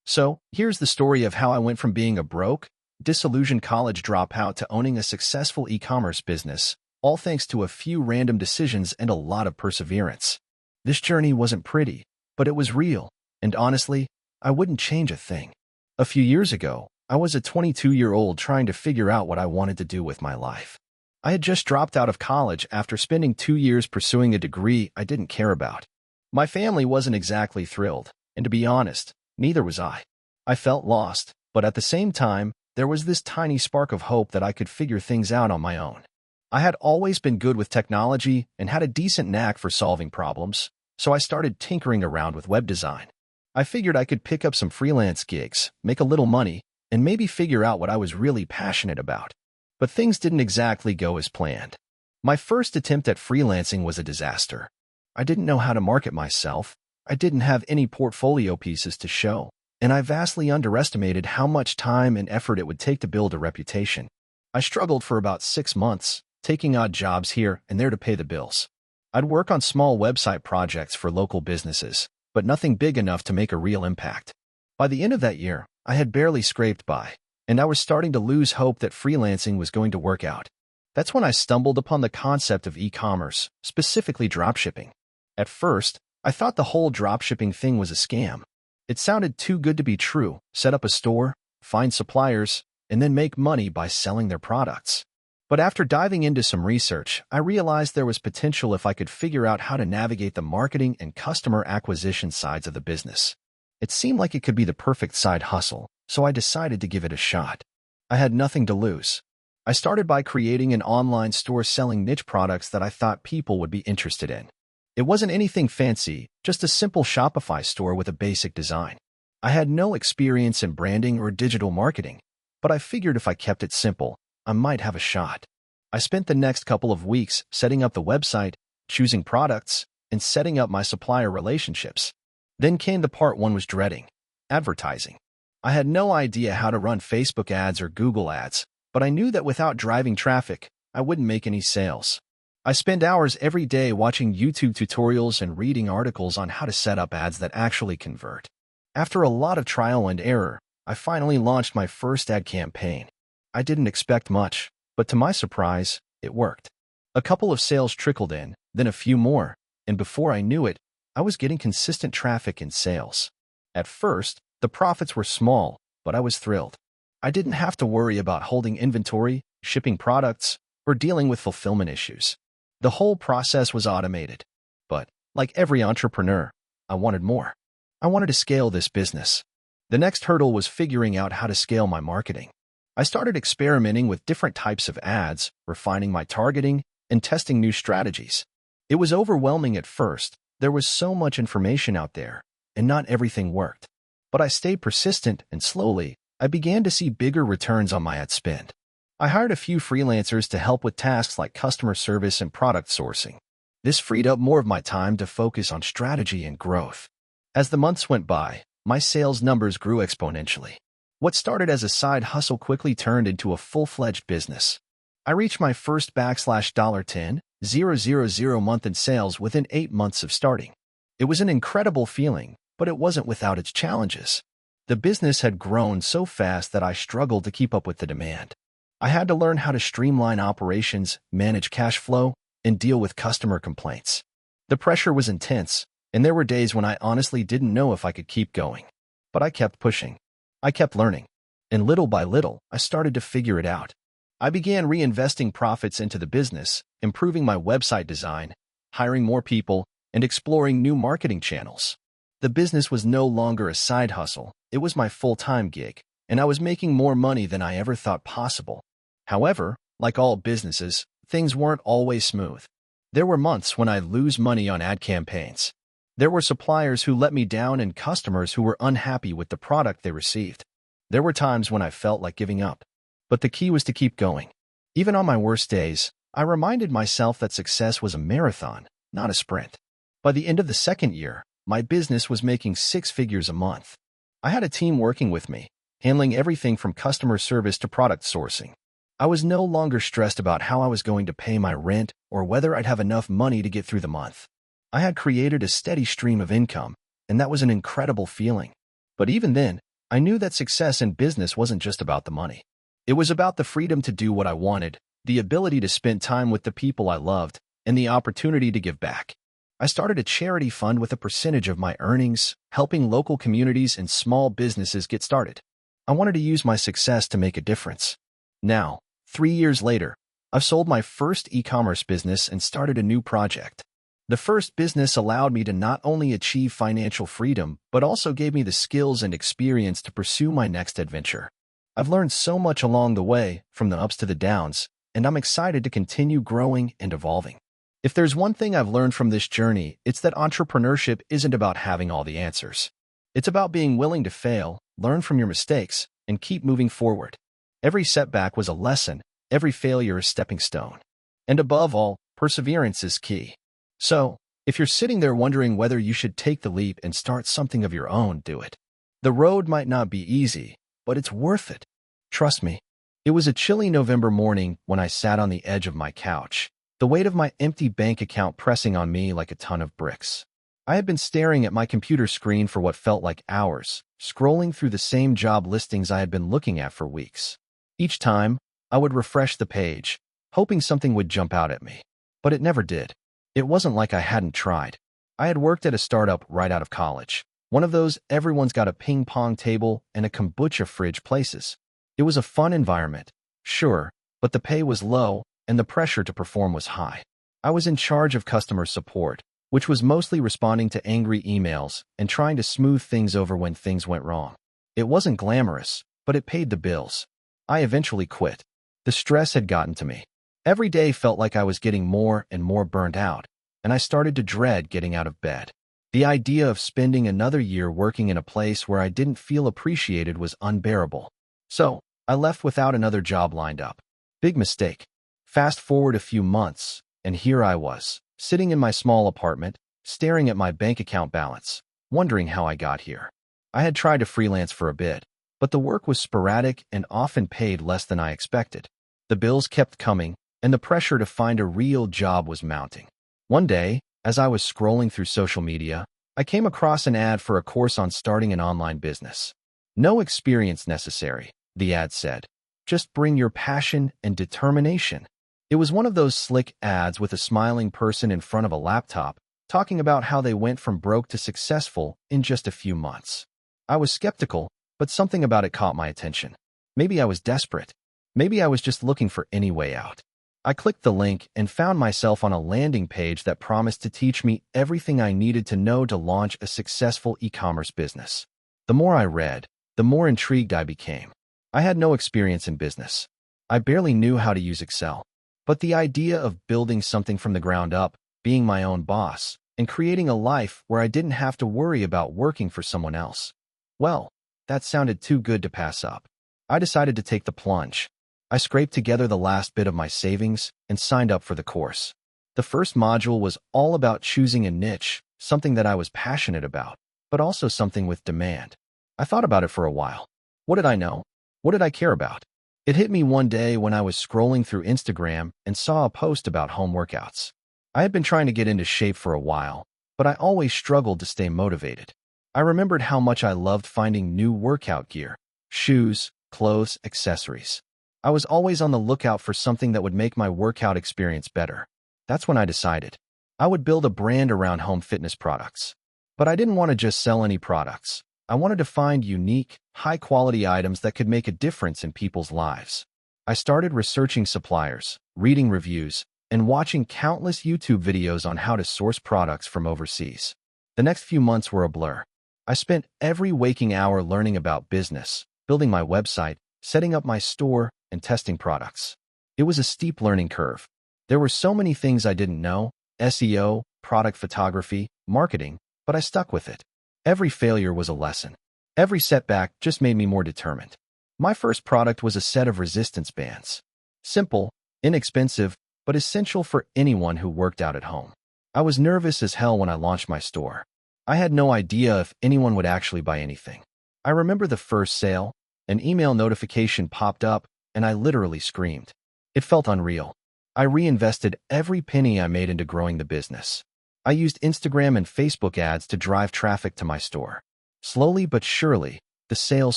So, here's the story of how I went from being a broke, disillusioned college dropout to owning a successful e-commerce business, all thanks to a few random decisions and a lot of perseverance. This journey wasn't pretty, but it was real, and honestly, I wouldn't change a thing. A few years ago, I was a 22-year-old trying to figure out what I wanted to do with my life. I had just dropped out of college after spending 2 years pursuing a degree I didn't care about. My family wasn't exactly thrilled, and to be honest, neither was I. I felt lost, but at the same time, there was this tiny spark of hope that I could figure things out on my own. I had always been good with technology and had a decent knack for solving problems, so I started tinkering around with web design. I figured I could pick up some freelance gigs, make a little money, and maybe figure out what I was really passionate about. But things didn't exactly go as planned. My first attempt at freelancing was a disaster. I didn't know how to market myself, I didn't have any portfolio pieces to show, and I vastly underestimated how much time and effort it would take to build a reputation. I struggled for about 6 months, taking odd jobs here and there to pay the bills. I'd work on small website projects for local businesses, but nothing big enough to make a real impact. By the end of that year, I had barely scraped by, and I was starting to lose hope that freelancing was going to work out. That's when I stumbled upon the concept of e-commerce, specifically dropshipping. At first, I thought the whole dropshipping thing was a scam. It sounded too good to be true. Set up a store, find suppliers, and then make money by selling their products. But after diving into some research, I realized there was potential if I could figure out how to navigate the marketing and customer acquisition sides of the business. It seemed like it could be the perfect side hustle, so I decided to give it a shot. I had nothing to lose. I started by creating an online store selling niche products that I thought people would be interested in. It wasn't anything fancy, just a simple Shopify store with a basic design. I had no experience in branding or digital marketing, but I figured if I kept it simple, I might have a shot. I spent the next couple of weeks setting up the website, choosing products, and setting up my supplier relationships. Then came the part one was dreading: advertising. I had no idea how to run Facebook ads or Google ads, but I knew that without driving traffic, I wouldn't make any sales. I spent hours every day watching YouTube tutorials and reading articles on how to set up ads that actually convert. After a lot of trial and error, I finally launched my first ad campaign. I didn't expect much, but to my surprise, it worked. A couple of sales trickled in, then a few more, and before I knew it, I was getting consistent traffic and sales. At first, the profits were small, but I was thrilled. I didn't have to worry about holding inventory, shipping products, or dealing with fulfillment issues. The whole process was automated. But, like every entrepreneur, I wanted more. I wanted to scale this business. The next hurdle was figuring out how to scale my marketing. I started experimenting with different types of ads, refining my targeting, and testing new strategies. It was overwhelming at first. There was so much information out there, and not everything worked. But I stayed persistent, and slowly, I began to see bigger returns on my ad spend. I hired a few freelancers to help with tasks like customer service and product sourcing. This freed up more of my time to focus on strategy and growth. As the months went by, my sales numbers grew exponentially. What started as a side hustle quickly turned into a full-fledged business. I reached my first $10,000 month in sales within 8 months of starting. It was an incredible feeling, but it wasn't without its challenges. The business had grown so fast that I struggled to keep up with the demand. I had to learn how to streamline operations, manage cash flow, and deal with customer complaints. The pressure was intense, and there were days when I honestly didn't know if I could keep going. But I kept pushing. I kept learning. And little by little, I started to figure it out. I began reinvesting profits into the business, improving my website design, hiring more people, and exploring new marketing channels. The business was no longer a side hustle, it was my full-time gig, and I was making more money than I ever thought possible. However, like all businesses, things weren't always smooth. There were months when I'd lose money on ad campaigns. There were suppliers who let me down and customers who were unhappy with the product they received. There were times when I felt like giving up. But the key was to keep going. Even on my worst days, I reminded myself that success was a marathon, not a sprint. By the end of the second year, my business was making 6 figures a month. I had a team working with me, handling everything from customer service to product sourcing. I was no longer stressed about how I was going to pay my rent or whether I'd have enough money to get through the month. I had created a steady stream of income, and that was an incredible feeling. But even then, I knew that success in business wasn't just about the money. It was about the freedom to do what I wanted, the ability to spend time with the people I loved, and the opportunity to give back. I started a charity fund with a percentage of my earnings, helping local communities and small businesses get started. I wanted to use my success to make a difference. Now, 3 years later, I've sold my first e-commerce business and started a new project. The first business allowed me to not only achieve financial freedom, but also gave me the skills and experience to pursue my next adventure. I've learned so much along the way, from the ups to the downs, and I'm excited to continue growing and evolving. If there's one thing I've learned from this journey, it's that entrepreneurship isn't about having all the answers. It's about being willing to fail, learn from your mistakes, and keep moving forward. Every setback was a lesson, every failure a stepping stone. And above all, perseverance is key. So, if you're sitting there wondering whether you should take the leap and start something of your own, do it. The road might not be easy, but it's worth it. Trust me. It was a chilly November morning when I sat on the edge of my couch, the weight of my empty bank account pressing on me like a ton of bricks. I had been staring at my computer screen for what felt like hours, scrolling through the same job listings I had been looking at for weeks. Each time, I would refresh the page, hoping something would jump out at me. But it never did. It wasn't like I hadn't tried. I had worked at a startup right out of college, one of those everyone's got a ping pong table and a kombucha fridge places. It was a fun environment, sure, but the pay was low and the pressure to perform was high. I was in charge of customer support, which was mostly responding to angry emails and trying to smooth things over when things went wrong. It wasn't glamorous, but it paid the bills. I eventually quit. The stress had gotten to me. Every day felt like I was getting more and more burned out, and I started to dread getting out of bed. The idea of spending another year working in a place where I didn't feel appreciated was unbearable. So, I left without another job lined up. Big mistake. Fast forward a few months, and here I was, sitting in my small apartment, staring at my bank account balance, wondering how I got here. I had tried to freelance for a bit, but the work was sporadic and often paid less than I expected. The bills kept coming, and the pressure to find a real job was mounting. One day, as I was scrolling through social media, I came across an ad for a course on starting an online business. No experience necessary, the ad said. Just bring your passion and determination. It was one of those slick ads with a smiling person in front of a laptop, talking about how they went from broke to successful in just a few months. I was skeptical, but something about it caught my attention. Maybe I was desperate. Maybe I was just looking for any way out. I clicked the link and found myself on a landing page that promised to teach me everything I needed to know to launch a successful e-commerce business. The more I read, the more intrigued I became. I had no experience in business. I barely knew how to use Excel. But the idea of building something from the ground up, being my own boss, and creating a life where I didn't have to worry about working for someone else, well, that sounded too good to pass up. I decided to take the plunge. I scraped together the last bit of my savings and signed up for the course. The first module was all about choosing a niche, something that I was passionate about, but also something with demand. I thought about it for a while. What did I know? What did I care about? It hit me one day when I was scrolling through Instagram and saw a post about home workouts. I had been trying to get into shape for a while, but I always struggled to stay motivated. I remembered how much I loved finding new workout gear, shoes, clothes, accessories. I was always on the lookout for something that would make my workout experience better. That's when I decided I would build a brand around home fitness products. But I didn't want to just sell any products. I wanted to find unique, high-quality items that could make a difference in people's lives. I started researching suppliers, reading reviews, and watching countless YouTube videos on how to source products from overseas. The next few months were a blur. I spent every waking hour learning about business, building my website, setting up my store, and testing products. It was a steep learning curve. There were so many things I didn't know: SEO, product photography, marketing, but I stuck with it. Every failure was a lesson. Every setback just made me more determined. My first product was a set of resistance bands. Simple, inexpensive, but essential for anyone who worked out at home. I was nervous as hell when I launched my store. I had no idea if anyone would actually buy anything. I remember the first sale. An email notification popped up, and I literally screamed. It felt unreal. I reinvested every penny I made into growing the business. I used Instagram and Facebook ads to drive traffic to my store. Slowly but surely, the sales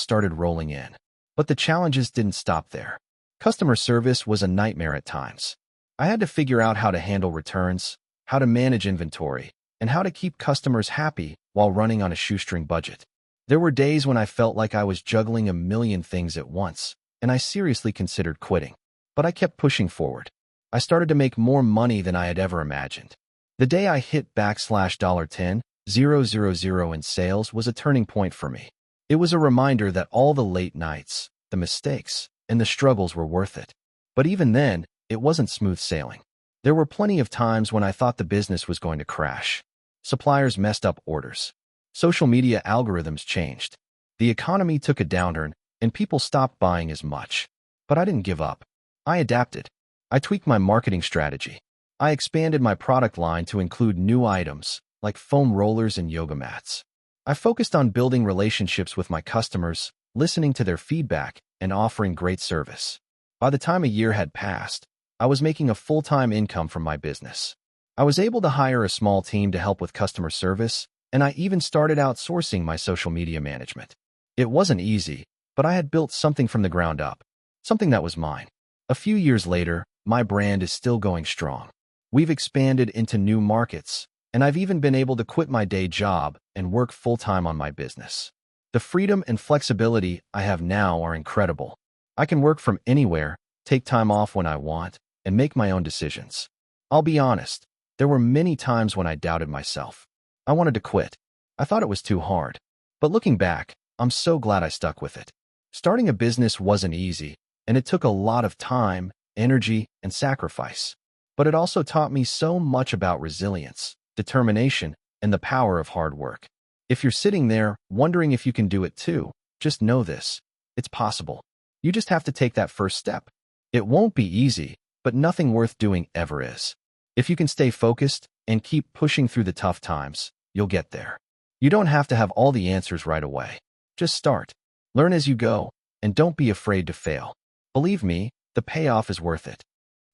started rolling in. But the challenges didn't stop there. Customer service was a nightmare at times. I had to figure out how to handle returns, how to manage inventory, and how to keep customers happy while running on a shoestring budget. There were days when I felt like I was juggling a million things at once, and I seriously considered quitting. But I kept pushing forward. I started to make more money than I had ever imagined. The day I hit $10,000 in sales was a turning point for me. It was a reminder that all the late nights, the mistakes, and the struggles were worth it. But even then, it wasn't smooth sailing. There were plenty of times when I thought the business was going to crash. Suppliers messed up orders. Social media algorithms changed. The economy took a downturn, and people stopped buying as much. But I didn't give up. I adapted. I tweaked my marketing strategy. I expanded my product line to include new items, like foam rollers and yoga mats. I focused on building relationships with my customers, listening to their feedback, and offering great service. By the time a year had passed, I was making a full-time income from my business. I was able to hire a small team to help with customer service, and I even started outsourcing my social media management. It wasn't easy, but I had built something from the ground up, something that was mine. A few years later, my brand is still going strong. We've expanded into new markets, and I've even been able to quit my day job and work full-time on my business. The freedom and flexibility I have now are incredible. I can work from anywhere, take time off when I want, and make my own decisions. I'll be honest, there were many times when I doubted myself. I wanted to quit. I thought it was too hard. But looking back, I'm so glad I stuck with it. Starting a business wasn't easy, and it took a lot of time, energy, and sacrifice. But it also taught me so much about resilience, determination, and the power of hard work. If you're sitting there wondering if you can do it too, just know this: it's possible. You just have to take that first step. It won't be easy, but nothing worth doing ever is. If you can stay focused and keep pushing through the tough times, you'll get there. You don't have to have all the answers right away. Just start. Learn as you go, and don't be afraid to fail. Believe me, the payoff is worth it.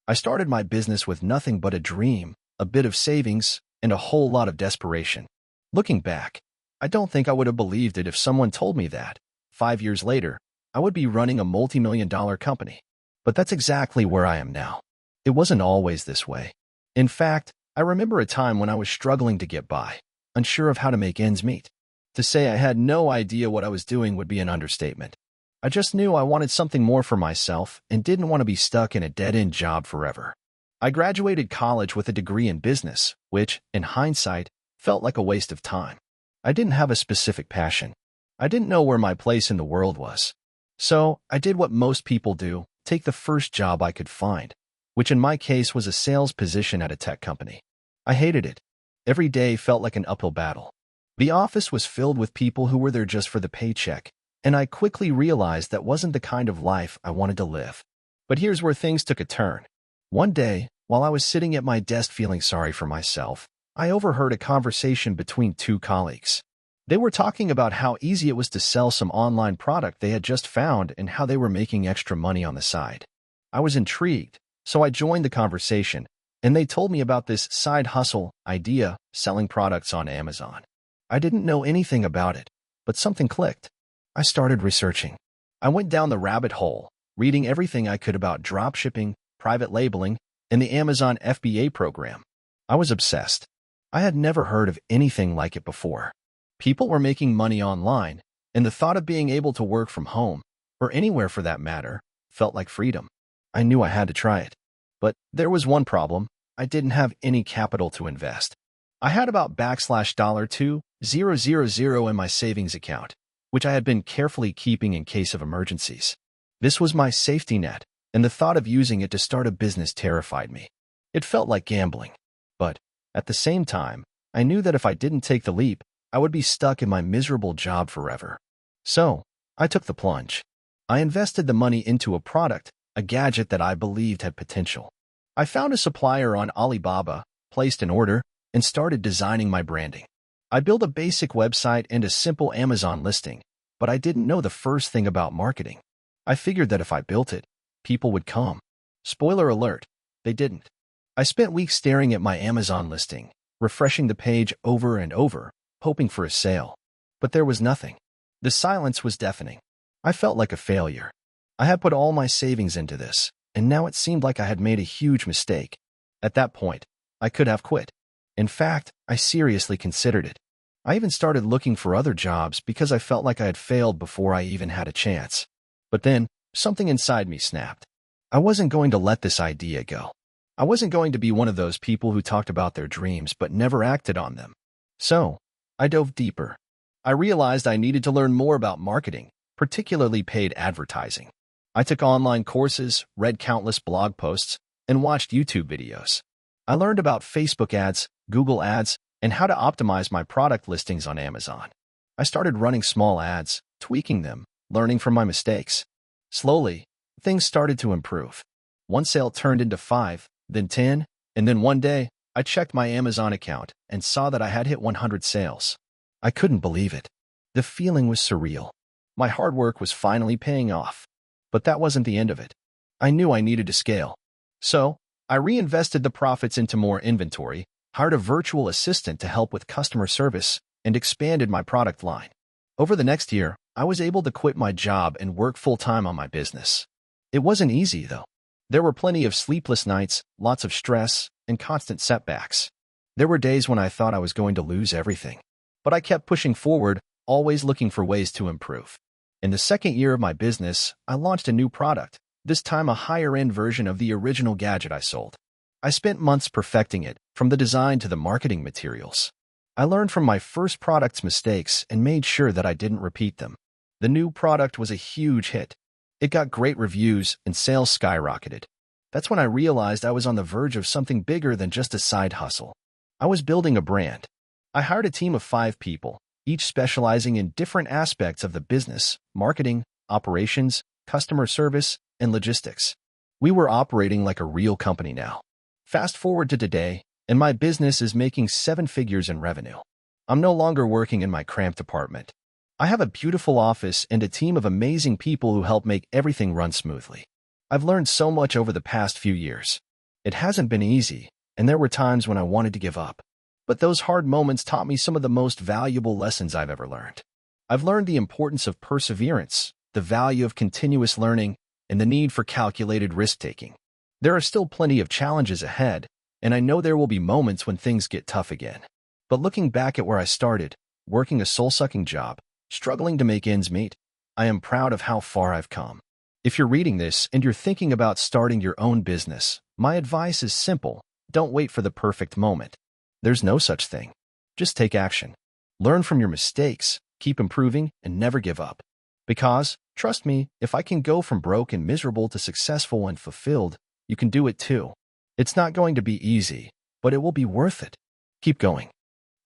I started my business with nothing but a dream, a bit of savings, and a whole lot of desperation. Looking back, I don't think I would have believed it if someone told me that, 5 years later, I would be running a multi-million-dollar company. But that's exactly where I am now. It wasn't always this way. In fact, I remember a time when I was struggling to get by, unsure of how to make ends meet. To say I had no idea what I was doing would be an understatement. I just knew I wanted something more for myself and didn't want to be stuck in a dead-end job forever. I graduated college with a degree in business, which, in hindsight, felt like a waste of time. I didn't have a specific passion. I didn't know where my place in the world was. So, I did what most people do, take the first job I could find, which in my case was a sales position at a tech company. I hated it. Every day felt like an uphill battle. The office was filled with people who were there just for the paycheck, and I quickly realized that wasn't the kind of life I wanted to live. But here's where things took a turn. One day, while I was sitting at my desk feeling sorry for myself, I overheard a conversation between two colleagues. They were talking about how easy it was to sell some online product they had just found and how they were making extra money on the side. I was intrigued, so I joined the conversation, and they told me about this side hustle idea, selling products on Amazon. I didn't know anything about it, but something clicked. I started researching. I went down the rabbit hole, reading everything I could about dropshipping, private labeling, and the Amazon FBA program. I was obsessed. I had never heard of anything like it before. People were making money online, and the thought of being able to work from home, or anywhere for that matter, felt like freedom. I knew I had to try it. But there was one problem. I didn't have any capital to invest. I had about $2,000 in my savings account, which I had been carefully keeping in case of emergencies. This was my safety net, and the thought of using it to start a business terrified me. It felt like gambling. But, at the same time, I knew that if I didn't take the leap, I would be stuck in my miserable job forever. So, I took the plunge. I invested the money into a product, a gadget that I believed had potential. I found a supplier on Alibaba, placed an order, and started designing my branding. I built a basic website and a simple Amazon listing, but I didn't know the first thing about marketing. I figured that if I built it, people would come. Spoiler alert, they didn't. I spent weeks staring at my Amazon listing, refreshing the page over and over, hoping for a sale. But there was nothing. The silence was deafening. I felt like a failure. I had put all my savings into this, and now it seemed like I had made a huge mistake. At that point, I could have quit. In fact, I seriously considered it. I even started looking for other jobs because I felt like I had failed before I even had a chance. But then, something inside me snapped. I wasn't going to let this idea go. I wasn't going to be one of those people who talked about their dreams but never acted on them. So, I dove deeper. I realized I needed to learn more about marketing, particularly paid advertising. I took online courses, read countless blog posts, and watched YouTube videos. I learned about Facebook ads, Google ads, and how to optimize my product listings on Amazon. I started running small ads, tweaking them, learning from my mistakes. Slowly, things started to improve. One sale turned into 5, then 10, and then one day, I checked my Amazon account and saw that I had hit 100 sales. I couldn't believe it. The feeling was surreal. My hard work was finally paying off. But that wasn't the end of it. I knew I needed to scale. So, I reinvested the profits into more inventory, hired a virtual assistant to help with customer service, and expanded my product line. Over the next year, I was able to quit my job and work full-time on my business. It wasn't easy, though. There were plenty of sleepless nights, lots of stress, and constant setbacks. There were days when I thought I was going to lose everything. But I kept pushing forward, always looking for ways to improve. In the second year of my business, I launched a new product, this time a higher-end version of the original gadget I sold. I spent months perfecting it, from the design to the marketing materials. I learned from my first product's mistakes and made sure that I didn't repeat them. The new product was a huge hit. It got great reviews and sales skyrocketed. That's when I realized I was on the verge of something bigger than just a side hustle. I was building a brand. I hired a team of 5 people, each specializing in different aspects of the business, marketing, operations, customer service, and logistics. We were operating like a real company now. Fast forward to today, and my business is making 7 figures in revenue. I'm no longer working in my cramped apartment. I have a beautiful office and a team of amazing people who help make everything run smoothly. I've learned so much over the past few years. It hasn't been easy, and there were times when I wanted to give up. But those hard moments taught me some of the most valuable lessons I've ever learned. I've learned the importance of perseverance, the value of continuous learning, and the need for calculated risk-taking. There are still plenty of challenges ahead, and I know there will be moments when things get tough again. But looking back at where I started, working a soul-sucking job, struggling to make ends meet, I am proud of how far I've come. If you're reading this and you're thinking about starting your own business, my advice is simple: don't wait for the perfect moment. There's no such thing. Just take action. Learn from your mistakes, keep improving, and never give up. Because, trust me, if I can go from broke and miserable to successful and fulfilled, you can do it too. It's not going to be easy, but it will be worth it. Keep going.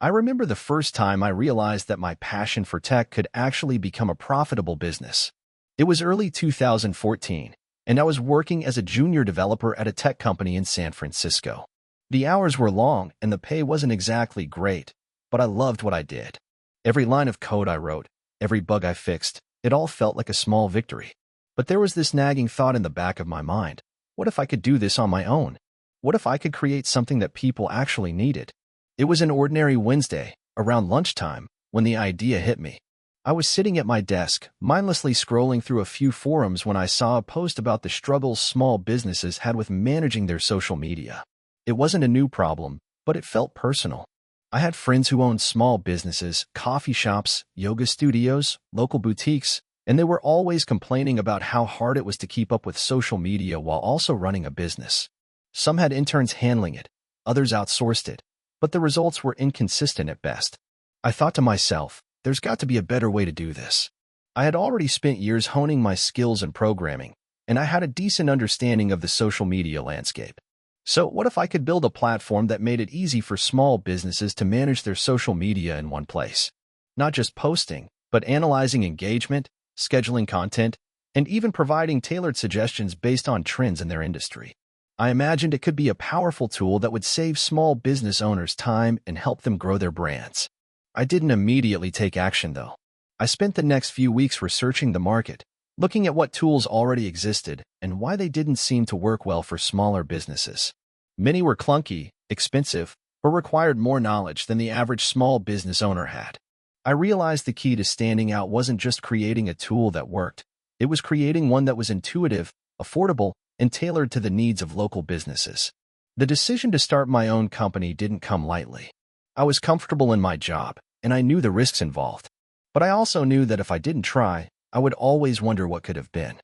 I remember the first time I realized that my passion for tech could actually become a profitable business. It was early 2014, and I was working as a junior developer at a tech company in San Francisco. The hours were long, and the pay wasn't exactly great, but I loved what I did. Every line of code I wrote, every bug I fixed, it all felt like a small victory. But there was this nagging thought in the back of my mind: what if I could do this on my own? What if I could create something that people actually needed? It was an ordinary Wednesday, around lunchtime, when the idea hit me. I was sitting at my desk, mindlessly scrolling through a few forums when I saw a post about the struggles small businesses had with managing their social media. It wasn't a new problem, but it felt personal. I had friends who owned small businesses, coffee shops, yoga studios, local boutiques, and they were always complaining about how hard it was to keep up with social media while also running a business. Some had interns handling it, others outsourced it, but the results were inconsistent at best. I thought to myself, there's got to be a better way to do this. I had already spent years honing my skills in programming, and I had a decent understanding of the social media landscape. So what if I could build a platform that made it easy for small businesses to manage their social media in one place? Not just posting, but analyzing engagement, scheduling content, and even providing tailored suggestions based on trends in their industry. I imagined it could be a powerful tool that would save small business owners time and help them grow their brands. I didn't immediately take action, though. I spent the next few weeks researching the market, looking at what tools already existed and why they didn't seem to work well for smaller businesses. Many were clunky, expensive, or required more knowledge than the average small business owner had. I realized the key to standing out wasn't just creating a tool that worked. It was creating one that was intuitive, affordable, and tailored to the needs of local businesses. The decision to start my own company didn't come lightly. I was comfortable in my job, and I knew the risks involved. But I also knew that if I didn't try, I would always wonder what could have been.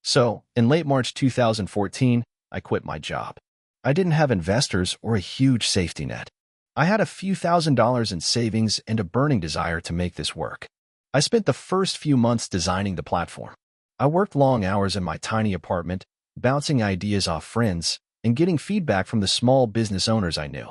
So, in late March 2014, I quit my job. I didn't have investors or a huge safety net. I had a few $1,000s in savings and a burning desire to make this work. I spent the first few months designing the platform. I worked long hours in my tiny apartment, bouncing ideas off friends, and getting feedback from the small business owners I knew.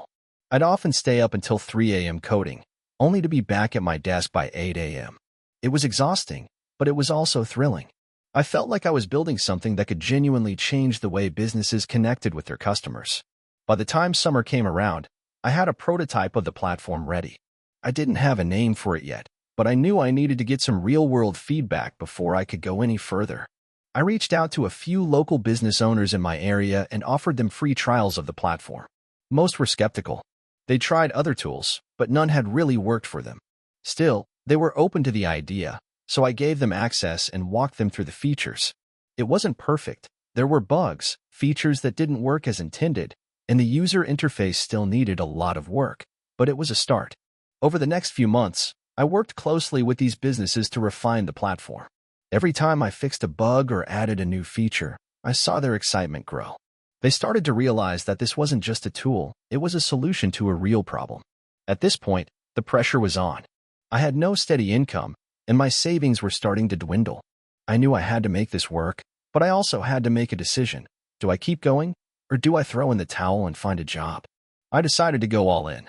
I'd often stay up until 3 a.m. coding, only to be back at my desk by 8 a.m. It was exhausting, but it was also thrilling. I felt like I was building something that could genuinely change the way businesses connected with their customers. By the time summer came around, I had a prototype of the platform ready. I didn't have a name for it yet, but I knew I needed to get some real-world feedback before I could go any further. I reached out to a few local business owners in my area and offered them free trials of the platform. Most were skeptical. They tried other tools, but none had really worked for them. Still, they were open to the idea, so I gave them access and walked them through the features. It wasn't perfect. There were bugs, features that didn't work as intended, and the user interface still needed a lot of work, but it was a start. Over the next few months, I worked closely with these businesses to refine the platform. Every time I fixed a bug or added a new feature, I saw their excitement grow. They started to realize that this wasn't just a tool, it was a solution to a real problem. At this point, the pressure was on. I had no steady income, and my savings were starting to dwindle. I knew I had to make this work, but I also had to make a decision. Do I keep going, or do I throw in the towel and find a job? I decided to go all in.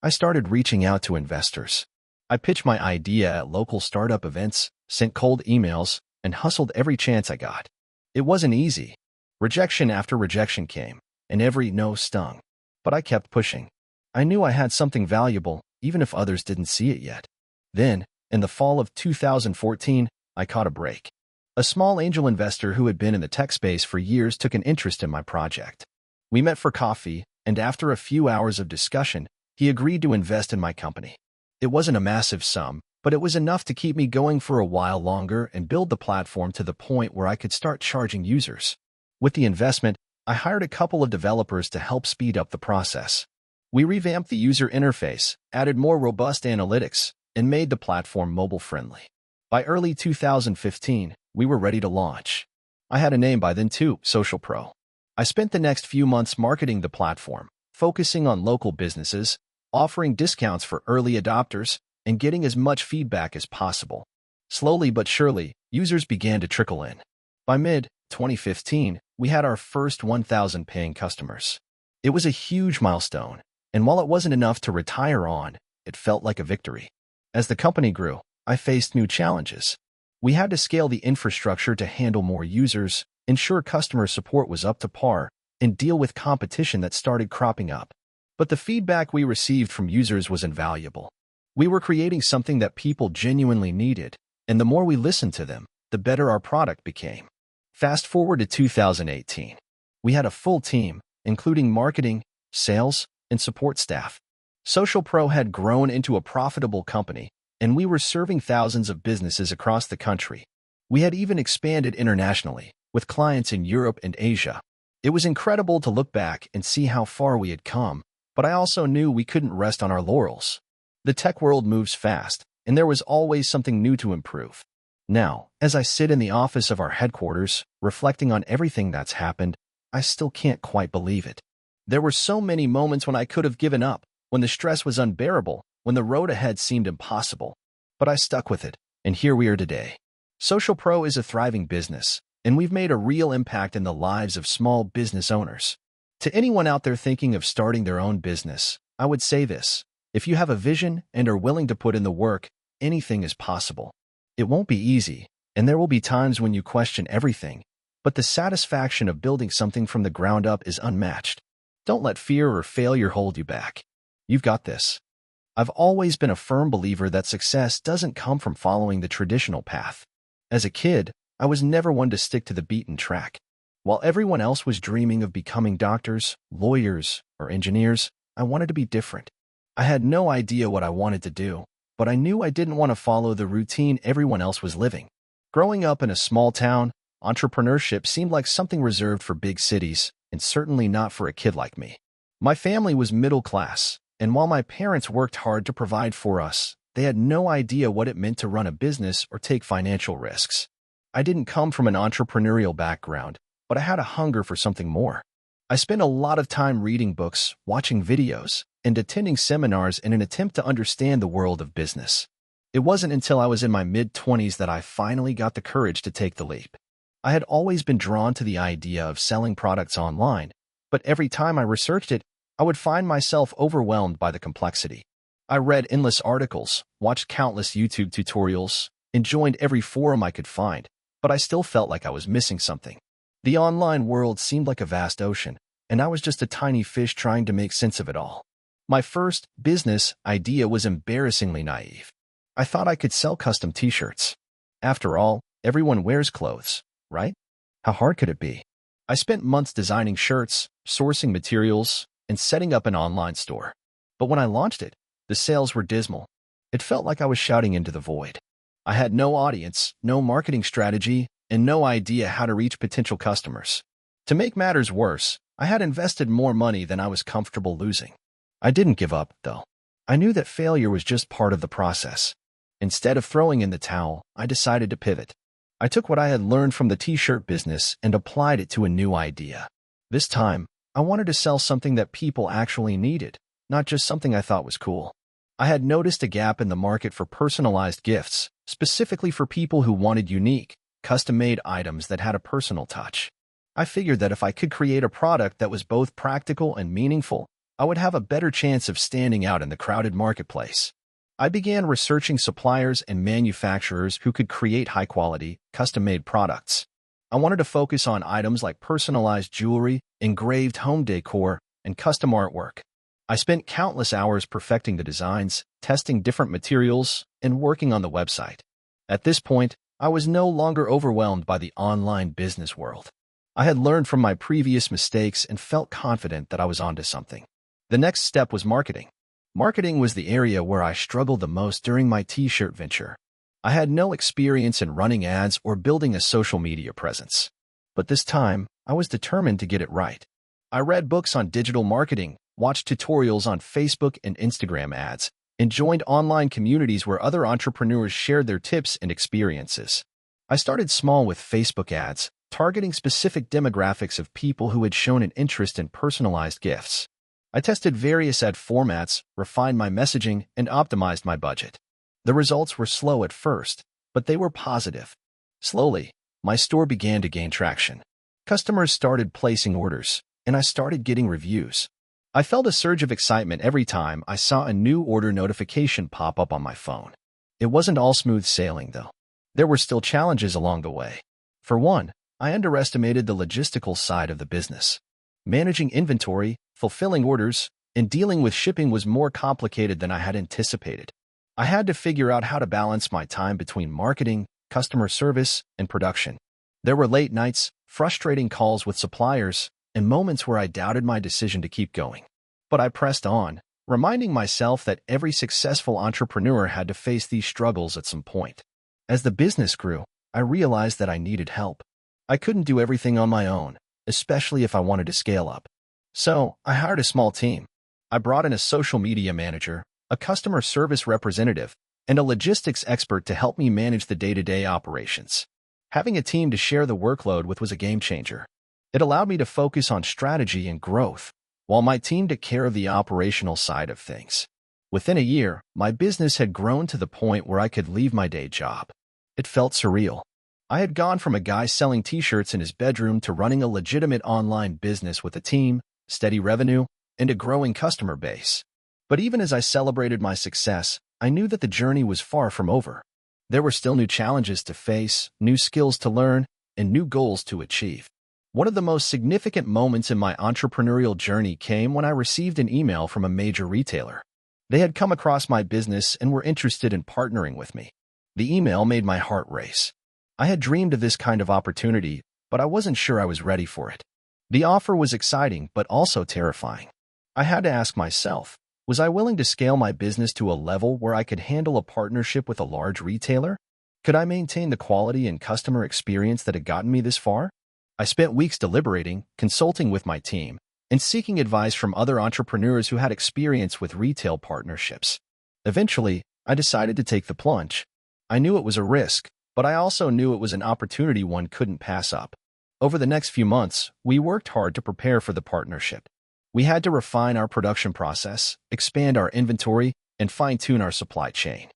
I started reaching out to investors. I pitched my idea at local startup events, sent cold emails, and hustled every chance I got. It wasn't easy. Rejection after rejection came, and every no stung. But I kept pushing. I knew I had something valuable, even if others didn't see it yet. Then, in the fall of 2014, I caught a break. A small angel investor who had been in the tech space for years took an interest in my project. We met for coffee, and after a few hours of discussion, he agreed to invest in my company. It wasn't a massive sum, but it was enough to keep me going for a while longer and build the platform to the point where I could start charging users. With the investment, I hired a couple of developers to help speed up the process. We revamped the user interface, added more robust analytics, and made the platform mobile-friendly. By early 2015, we were ready to launch. I had a name by then too, Social Pro. I spent the next few months marketing the platform, focusing on local businesses, offering discounts for early adopters, and getting as much feedback as possible. Slowly but surely, users began to trickle in. By mid-2015, we had our first 1,000 paying customers. It was a huge milestone, and while it wasn't enough to retire on, it felt like a victory. As the company grew, I faced new challenges. We had to scale the infrastructure to handle more users, ensure customer support was up to par, and deal with competition that started cropping up. But the feedback we received from users was invaluable. We were creating something that people genuinely needed, and the more we listened to them, the better our product became. Fast forward to 2018. We had a full team, including marketing, sales, and support staff. Social Pro had grown into a profitable company, and we were serving thousands of businesses across the country. We had even expanded internationally, with clients in Europe and Asia. It was incredible to look back and see how far we had come, but I also knew we couldn't rest on our laurels. The tech world moves fast, and there was always something new to improve. Now, as I sit in the office of our headquarters, reflecting on everything that's happened, I still can't quite believe it. There were so many moments when I could have given up, when the stress was unbearable, when the road ahead seemed impossible. But I stuck with it, and here we are today. Social Pro is a thriving business, and we've made a real impact in the lives of small business owners. To anyone out there thinking of starting their own business, I would say this: if you have a vision and are willing to put in the work, anything is possible. It won't be easy, and there will be times when you question everything, but the satisfaction of building something from the ground up is unmatched. Don't let fear or failure hold you back. You've got this. I've always been a firm believer that success doesn't come from following the traditional path. As a kid, I was never one to stick to the beaten track. While everyone else was dreaming of becoming doctors, lawyers, or engineers, I wanted to be different. I had no idea what I wanted to do, but I knew I didn't want to follow the routine everyone else was living. Growing up in a small town, entrepreneurship seemed like something reserved for big cities, and certainly not for a kid like me. My family was middle class, and while my parents worked hard to provide for us, they had no idea what it meant to run a business or take financial risks. I didn't come from an entrepreneurial background, but I had a hunger for something more. I spent a lot of time reading books, watching videos, and attending seminars in an attempt to understand the world of business. It wasn't until I was in my mid-20s that I finally got the courage to take the leap. I had always been drawn to the idea of selling products online, but every time I researched it, I would find myself overwhelmed by the complexity. I read endless articles, watched countless YouTube tutorials, and joined every forum I could find, but I still felt like I was missing something. The online world seemed like a vast ocean, and I was just a tiny fish trying to make sense of it all. My first business idea was embarrassingly naive. I thought I could sell custom t-shirts. After all, everyone wears clothes, right? How hard could it be? I spent months designing shirts, sourcing materials, and setting up an online store. But when I launched it, the sales were dismal. It felt like I was shouting into the void. I had no audience, no marketing strategy, and no idea how to reach potential customers. To make matters worse, I had invested more money than I was comfortable losing. I didn't give up, though. I knew that failure was just part of the process. Instead of throwing in the towel, I decided to pivot. I took what I had learned from the t-shirt business and applied it to a new idea. This time, I wanted to sell something that people actually needed, not just something I thought was cool. I had noticed a gap in the market for personalized gifts, specifically for people who wanted unique, custom-made items that had a personal touch. I figured that if I could create a product that was both practical and meaningful, I would have a better chance of standing out in the crowded marketplace. I began researching suppliers and manufacturers who could create high-quality, custom-made products. I wanted to focus on items like personalized jewelry, engraved home decor, and custom artwork. I spent countless hours perfecting the designs, testing different materials, and working on the website. At this point, I was no longer overwhelmed by the online business world. I had learned from my previous mistakes and felt confident that I was onto something. The next step was marketing. Marketing was the area where I struggled the most during my t-shirt venture. I had no experience in running ads or building a social media presence. But this time, I was determined to get it right. I read books on digital marketing, watched tutorials on Facebook and Instagram ads, and joined online communities where other entrepreneurs shared their tips and experiences. I started small with Facebook ads, targeting specific demographics of people who had shown an interest in personalized gifts. I tested various ad formats, refined my messaging, and optimized my budget. The results were slow at first, but they were positive. Slowly, my store began to gain traction. Customers started placing orders, and I started getting reviews. I felt a surge of excitement every time I saw a new order notification pop up on my phone. It wasn't all smooth sailing, though. There were still challenges along the way. For one, I underestimated the logistical side of the business. Managing inventory, fulfilling orders, and dealing with shipping was more complicated than I had anticipated. I had to figure out how to balance my time between marketing, customer service, and production. There were late nights, frustrating calls with suppliers, and moments where I doubted my decision to keep going. But I pressed on, reminding myself that every successful entrepreneur had to face these struggles at some point. As the business grew, I realized that I needed help. I couldn't do everything on my own, especially if I wanted to scale up. So, I hired a small team. I brought in a social media manager, a customer service representative, and a logistics expert to help me manage the day-to-day operations. Having a team to share the workload with was a game changer. It allowed me to focus on strategy and growth, while my team took care of the operational side of things. Within a year, my business had grown to the point where I could leave my day job. It felt surreal. I had gone from a guy selling t-shirts in his bedroom to running a legitimate online business with a team, steady revenue, and a growing customer base. But even as I celebrated my success, I knew that the journey was far from over. There were still new challenges to face, new skills to learn, and new goals to achieve. One of the most significant moments in my entrepreneurial journey came when I received an email from a major retailer. They had come across my business and were interested in partnering with me. The email made my heart race. I had dreamed of this kind of opportunity, but I wasn't sure I was ready for it. The offer was exciting, but also terrifying. I had to ask myself, was I willing to scale my business to a level where I could handle a partnership with a large retailer? Could I maintain the quality and customer experience that had gotten me this far? I spent weeks deliberating, consulting with my team, and seeking advice from other entrepreneurs who had experience with retail partnerships. Eventually, I decided to take the plunge. I knew it was a risk, but I also knew it was an opportunity one couldn't pass up. Over the next few months, we worked hard to prepare for the partnership. We had to refine our production process, expand our inventory, and fine-tune our supply chain.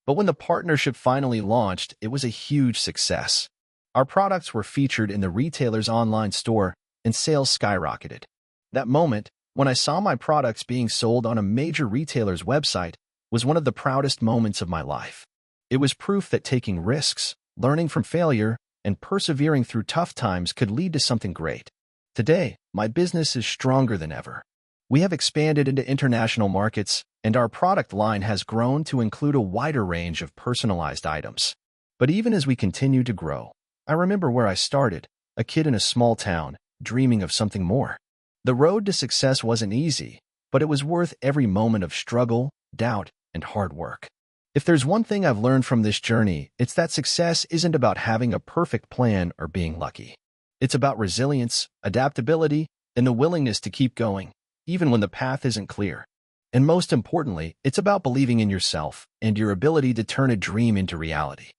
But when the partnership finally launched, it was a huge success. Our products were featured in the retailer's online store, and sales skyrocketed. That moment, when I saw my products being sold on a major retailer's website, was one of the proudest moments of my life. It was proof that taking risks, learning from failure, and persevering through tough times could lead to something great. Today, my business is stronger than ever. We have expanded into international markets, and our product line has grown to include a wider range of personalized items. But even as we continue to grow, I remember where I started, a kid in a small town, dreaming of something more. The road to success wasn't easy, but it was worth every moment of struggle, doubt, and hard work. If there's one thing I've learned from this journey, it's that success isn't about having a perfect plan or being lucky. It's about resilience, adaptability, and the willingness to keep going, even when the path isn't clear. And most importantly, it's about believing in yourself and your ability to turn a dream into reality.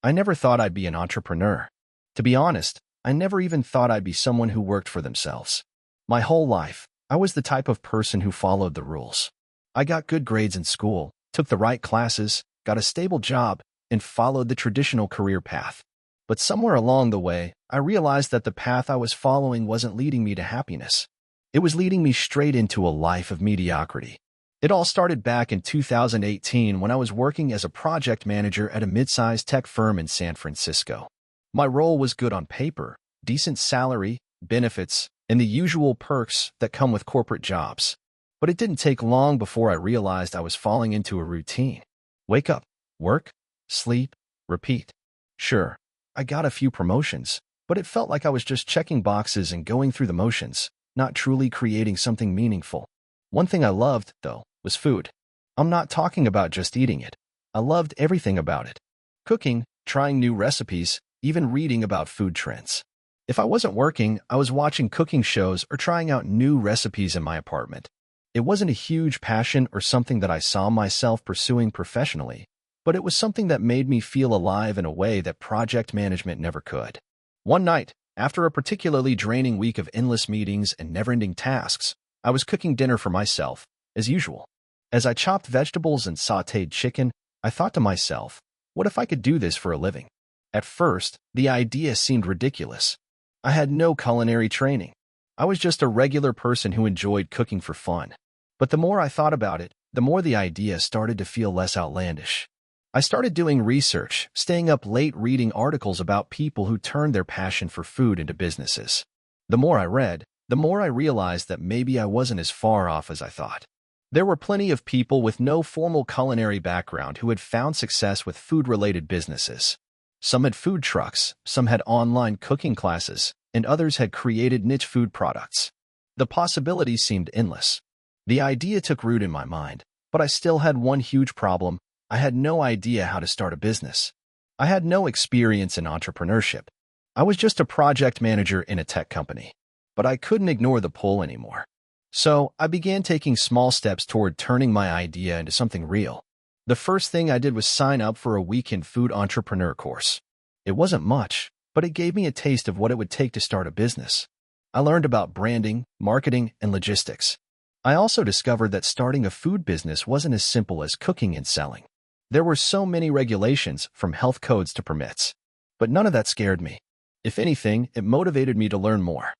I never thought I'd be an entrepreneur. To be honest, I never even thought I'd be someone who worked for themselves. My whole life, I was the type of person who followed the rules. I got good grades in school, took the right classes, got a stable job, and followed the traditional career path. But somewhere along the way, I realized that the path I was following wasn't leading me to happiness. It was leading me straight into a life of mediocrity. It all started back in 2018 when I was working as a project manager at a mid-sized tech firm in San Francisco. My role was good on paper, decent salary, benefits, and the usual perks that come with corporate jobs. But it didn't take long before I realized I was falling into a routine. Wake up, work, sleep, repeat. Sure, I got a few promotions, but it felt like I was just checking boxes and going through the motions, not truly creating something meaningful. One thing I loved, though, was food. I'm not talking about just eating it. I loved everything about it. Cooking, trying new recipes, even reading about food trends. If I wasn't working, I was watching cooking shows or trying out new recipes in my apartment. It wasn't a huge passion or something that I saw myself pursuing professionally, but it was something that made me feel alive in a way that project management never could. One night, after a particularly draining week of endless meetings and never-ending tasks, I was cooking dinner for myself, as usual. As I chopped vegetables and sautéed chicken, I thought to myself, what if I could do this for a living? At first, the idea seemed ridiculous. I had no culinary training. I was just a regular person who enjoyed cooking for fun. But the more I thought about it, the more the idea started to feel less outlandish. I started doing research, staying up late reading articles about people who turned their passion for food into businesses. The more I read, the more I realized that maybe I wasn't as far off as I thought. There were plenty of people with no formal culinary background who had found success with food-related businesses. Some had food trucks, some had online cooking classes, and others had created niche food products. The possibilities seemed endless. The idea took root in my mind, but I still had one huge problem. I had no idea how to start a business. I had no experience in entrepreneurship. I was just a project manager in a tech company. But I couldn't ignore the pull anymore. So I began taking small steps toward turning my idea into something real. The first thing I did was sign up for a weekend food entrepreneur course. It wasn't much, but it gave me a taste of what it would take to start a business. I learned about branding, marketing, and logistics. I also discovered that starting a food business wasn't as simple as cooking and selling. There were so many regulations, from health codes to permits. But none of that scared me. If anything, it motivated me to learn more.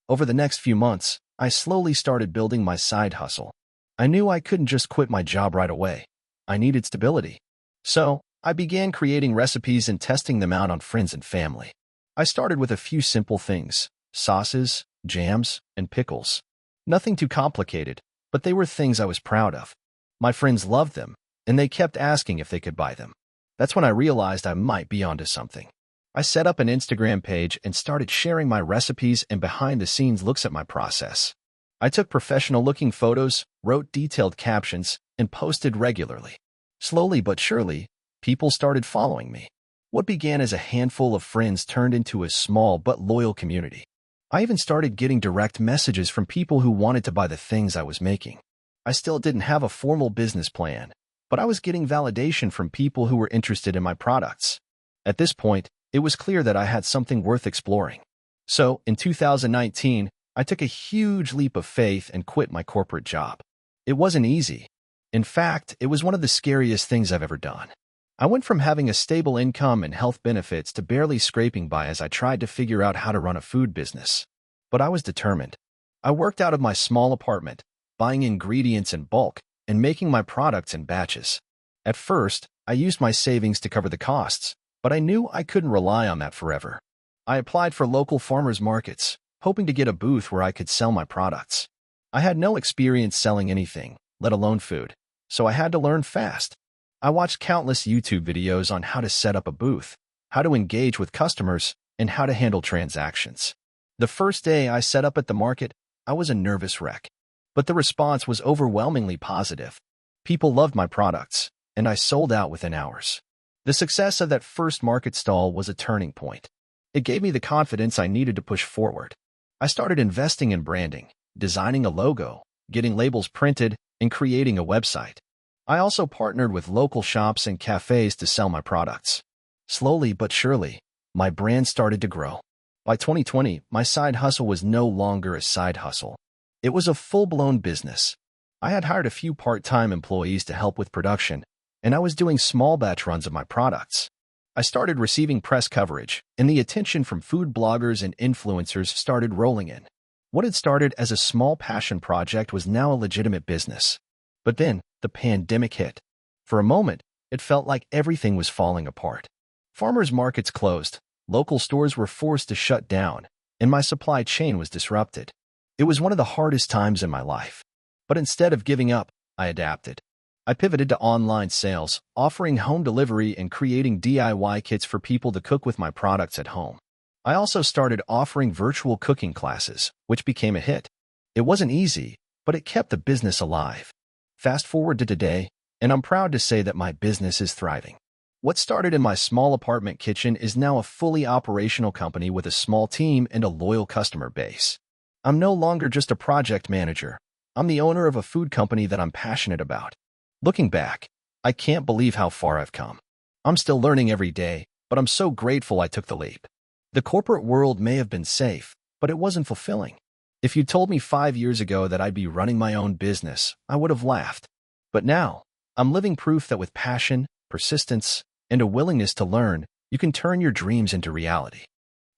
Over the next few months, I slowly started building my side hustle. I knew I couldn't just quit my job right away. I needed stability. So, I began creating recipes and testing them out on friends and family. I started with a few simple things: sauces, jams, and pickles. Nothing too complicated, but they were things I was proud of. My friends loved them, and they kept asking if they could buy them. That's when I realized I might be onto something. I set up an Instagram page and started sharing my recipes and behind-the-scenes looks at my process. I took professional-looking photos, wrote detailed captions, and posted regularly. Slowly but surely, people started following me. What began as a handful of friends turned into a small but loyal community. I even started getting direct messages from people who wanted to buy the things I was making. I still didn't have a formal business plan, but I was getting validation from people who were interested in my products. At this point, it was clear that I had something worth exploring. So, in 2019, I took a huge leap of faith and quit my corporate job. It wasn't easy. In fact, it was one of the scariest things I've ever done. I went from having a stable income and health benefits to barely scraping by as I tried to figure out how to run a food business. But I was determined. I worked out of my small apartment, buying ingredients in bulk and making my products in batches. At first, I used my savings to cover the costs, but I knew I couldn't rely on that forever. I applied for local farmers markets, hoping to get a booth where I could sell my products. I had no experience selling anything, let alone food, so I had to learn fast. I watched countless YouTube videos on how to set up a booth, how to engage with customers, and how to handle transactions. The first day I set up at the market, I was a nervous wreck. But the response was overwhelmingly positive. People loved my products, and I sold out within hours. The success of that first market stall was a turning point. It gave me the confidence I needed to push forward. I started investing in branding, designing a logo, getting labels printed, and creating a website. I also partnered with local shops and cafes to sell my products. Slowly but surely, my brand started to grow. By 2020, my side hustle was no longer a side hustle. It was a full-blown business. I had hired a few part-time employees to help with production, and I was doing small batch runs of my products. I started receiving press coverage, and the attention from food bloggers and influencers started rolling in. What had started as a small passion project was now a legitimate business. But then, the pandemic hit. For a moment, it felt like everything was falling apart. Farmers markets closed, local stores were forced to shut down, and my supply chain was disrupted. It was one of the hardest times in my life. But instead of giving up, I adapted. I pivoted to online sales, offering home delivery and creating DIY kits for people to cook with my products at home. I also started offering virtual cooking classes, which became a hit. It wasn't easy, but it kept the business alive. Fast forward to today, and I'm proud to say that my business is thriving. What started in my small apartment kitchen is now a fully operational company with a small team and a loyal customer base. I'm no longer just a project manager. I'm the owner of a food company that I'm passionate about. Looking back, I can't believe how far I've come. I'm still learning every day, but I'm so grateful I took the leap. The corporate world may have been safe, but it wasn't fulfilling. If you told me 5 years ago that I'd be running my own business, I would have laughed. But now, I'm living proof that with passion, persistence, and a willingness to learn, you can turn your dreams into reality.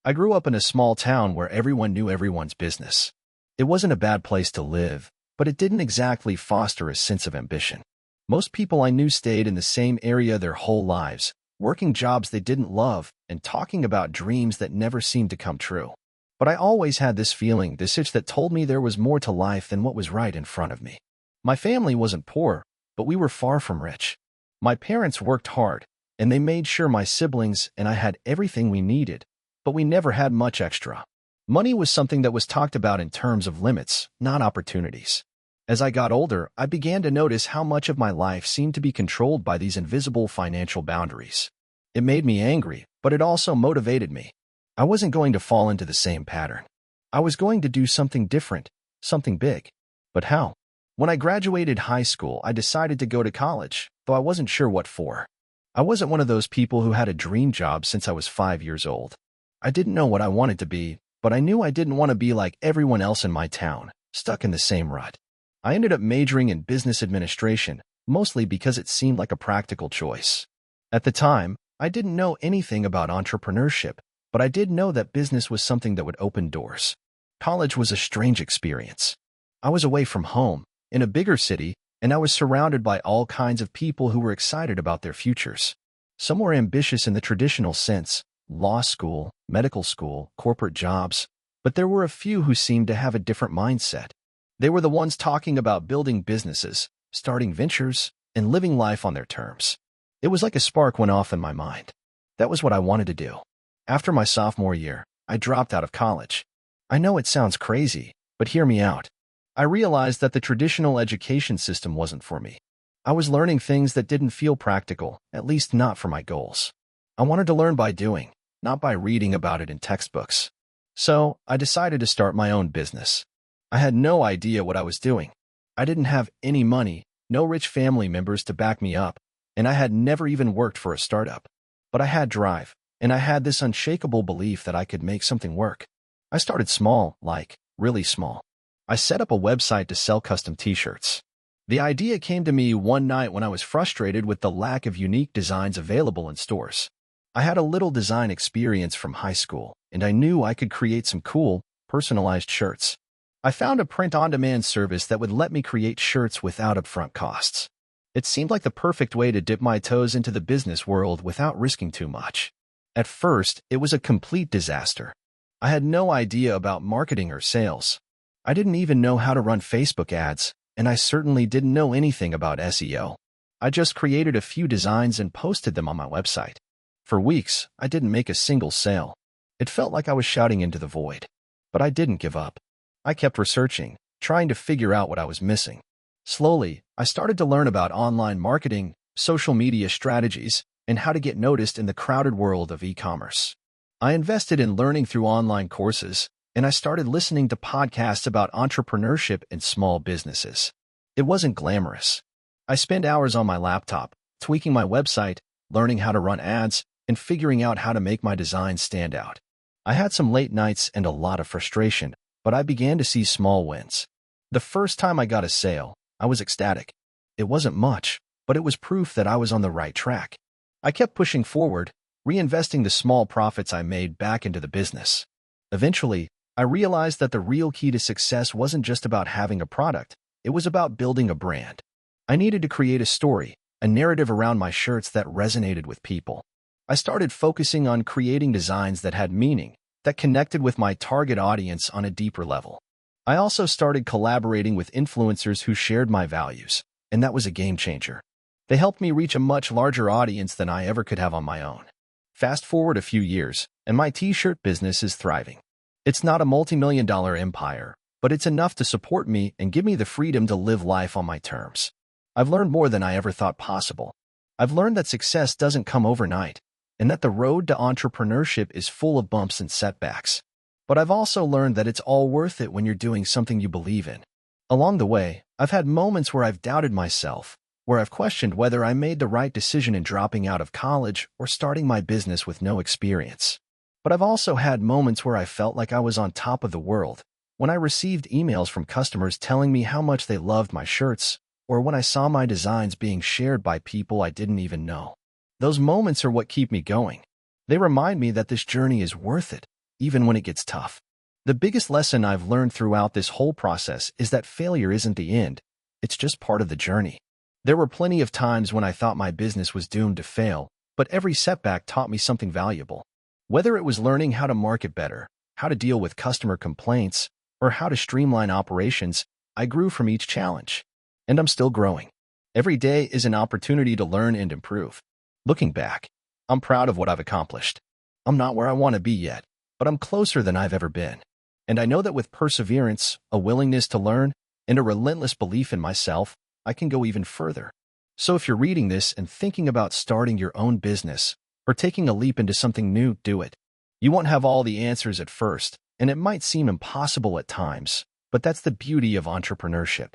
I grew up in a small town where everyone knew everyone's business. It wasn't a bad place to live, but it didn't exactly foster a sense of ambition. Most people I knew stayed in the same area their whole lives, working jobs they didn't love and talking about dreams that never seemed to come true. But I always had this feeling, this itch that told me there was more to life than what was right in front of me. My family wasn't poor, but we were far from rich. My parents worked hard, and they made sure my siblings and I had everything we needed, but we never had much extra. Money was something that was talked about in terms of limits, not opportunities. As I got older, I began to notice how much of my life seemed to be controlled by these invisible financial boundaries. It made me angry, but it also motivated me. I wasn't going to fall into the same pattern. I was going to do something different, something big. But how? When I graduated high school, I decided to go to college, though I wasn't sure what for. I wasn't one of those people who had a dream job since I was 5 years old. I didn't know what I wanted to be, but I knew I didn't want to be like everyone else in my town, stuck in the same rut. I ended up majoring in business administration, mostly because it seemed like a practical choice. At the time, I didn't know anything about entrepreneurship, but I did know that business was something that would open doors. College was a strange experience. I was away from home, in a bigger city, and I was surrounded by all kinds of people who were excited about their futures. Some were ambitious in the traditional sense, law school, medical school, corporate jobs, but there were a few who seemed to have a different mindset. They were the ones talking about building businesses, starting ventures, and living life on their terms. It was like a spark went off in my mind. That was what I wanted to do. After my sophomore year, I dropped out of college. I know it sounds crazy, but hear me out. I realized that the traditional education system wasn't for me. I was learning things that didn't feel practical, at least not for my goals. I wanted to learn by doing, not by reading about it in textbooks. So, I decided to start my own business. I had no idea what I was doing. I didn't have any money, no rich family members to back me up, and I had never even worked for a startup. But I had drive, and I had this unshakable belief that I could make something work. I started small, like, really small. I set up a website to sell custom t-shirts. The idea came to me one night when I was frustrated with the lack of unique designs available in stores. I had a little design experience from high school, and I knew I could create some cool, personalized shirts. I found a print-on-demand service that would let me create shirts without upfront costs. It seemed like the perfect way to dip my toes into the business world without risking too much. At first, it was a complete disaster. I had no idea about marketing or sales. I didn't even know how to run Facebook ads, and I certainly didn't know anything about SEO. I just created a few designs and posted them on my website. For weeks, I didn't make a single sale. It felt like I was shouting into the void. But I didn't give up. I kept researching, trying to figure out what I was missing. Slowly, I started to learn about online marketing, social media strategies, and how to get noticed in the crowded world of e-commerce. I invested in learning through online courses, and I started listening to podcasts about entrepreneurship and small businesses. It wasn't glamorous. I spent hours on my laptop, tweaking my website, learning how to run ads, and figuring out how to make my designs stand out. I had some late nights and a lot of frustration, but I began to see small wins. The first time I got a sale, I was ecstatic. It wasn't much, but it was proof that I was on the right track. I kept pushing forward, reinvesting the small profits I made back into the business. Eventually, I realized that the real key to success wasn't just about having a product, it was about building a brand. I needed to create a story, a narrative around my shirts that resonated with people. I started focusing on creating designs that had meaning, that connected with my target audience on a deeper level. I also started collaborating with influencers who shared my values, and that was a game changer. They helped me reach a much larger audience than I ever could have on my own. Fast forward a few years, and my t-shirt business is thriving. It's not a multi-million-dollar empire, but it's enough to support me and give me the freedom to live life on my terms. I've learned more than I ever thought possible. I've learned that success doesn't come overnight, and that the road to entrepreneurship is full of bumps and setbacks. But I've also learned that it's all worth it when you're doing something you believe in. Along the way, I've had moments where I've doubted myself, where I've questioned whether I made the right decision in dropping out of college or starting my business with no experience. But I've also had moments where I felt like I was on top of the world, when I received emails from customers telling me how much they loved my shirts, or when I saw my designs being shared by people I didn't even know. Those moments are what keep me going. They remind me that this journey is worth it, even when it gets tough. The biggest lesson I've learned throughout this whole process is that failure isn't the end, it's just part of the journey. There were plenty of times when I thought my business was doomed to fail, but every setback taught me something valuable. Whether it was learning how to market better, how to deal with customer complaints, or how to streamline operations, I grew from each challenge. And I'm still growing. Every day is an opportunity to learn and improve. Looking back, I'm proud of what I've accomplished. I'm not where I want to be yet, but I'm closer than I've ever been. And I know that with perseverance, a willingness to learn, and a relentless belief in myself, I can go even further. So if you're reading this and thinking about starting your own business, or taking a leap into something new, do it. You won't have all the answers at first, and it might seem impossible at times, but that's the beauty of entrepreneurship.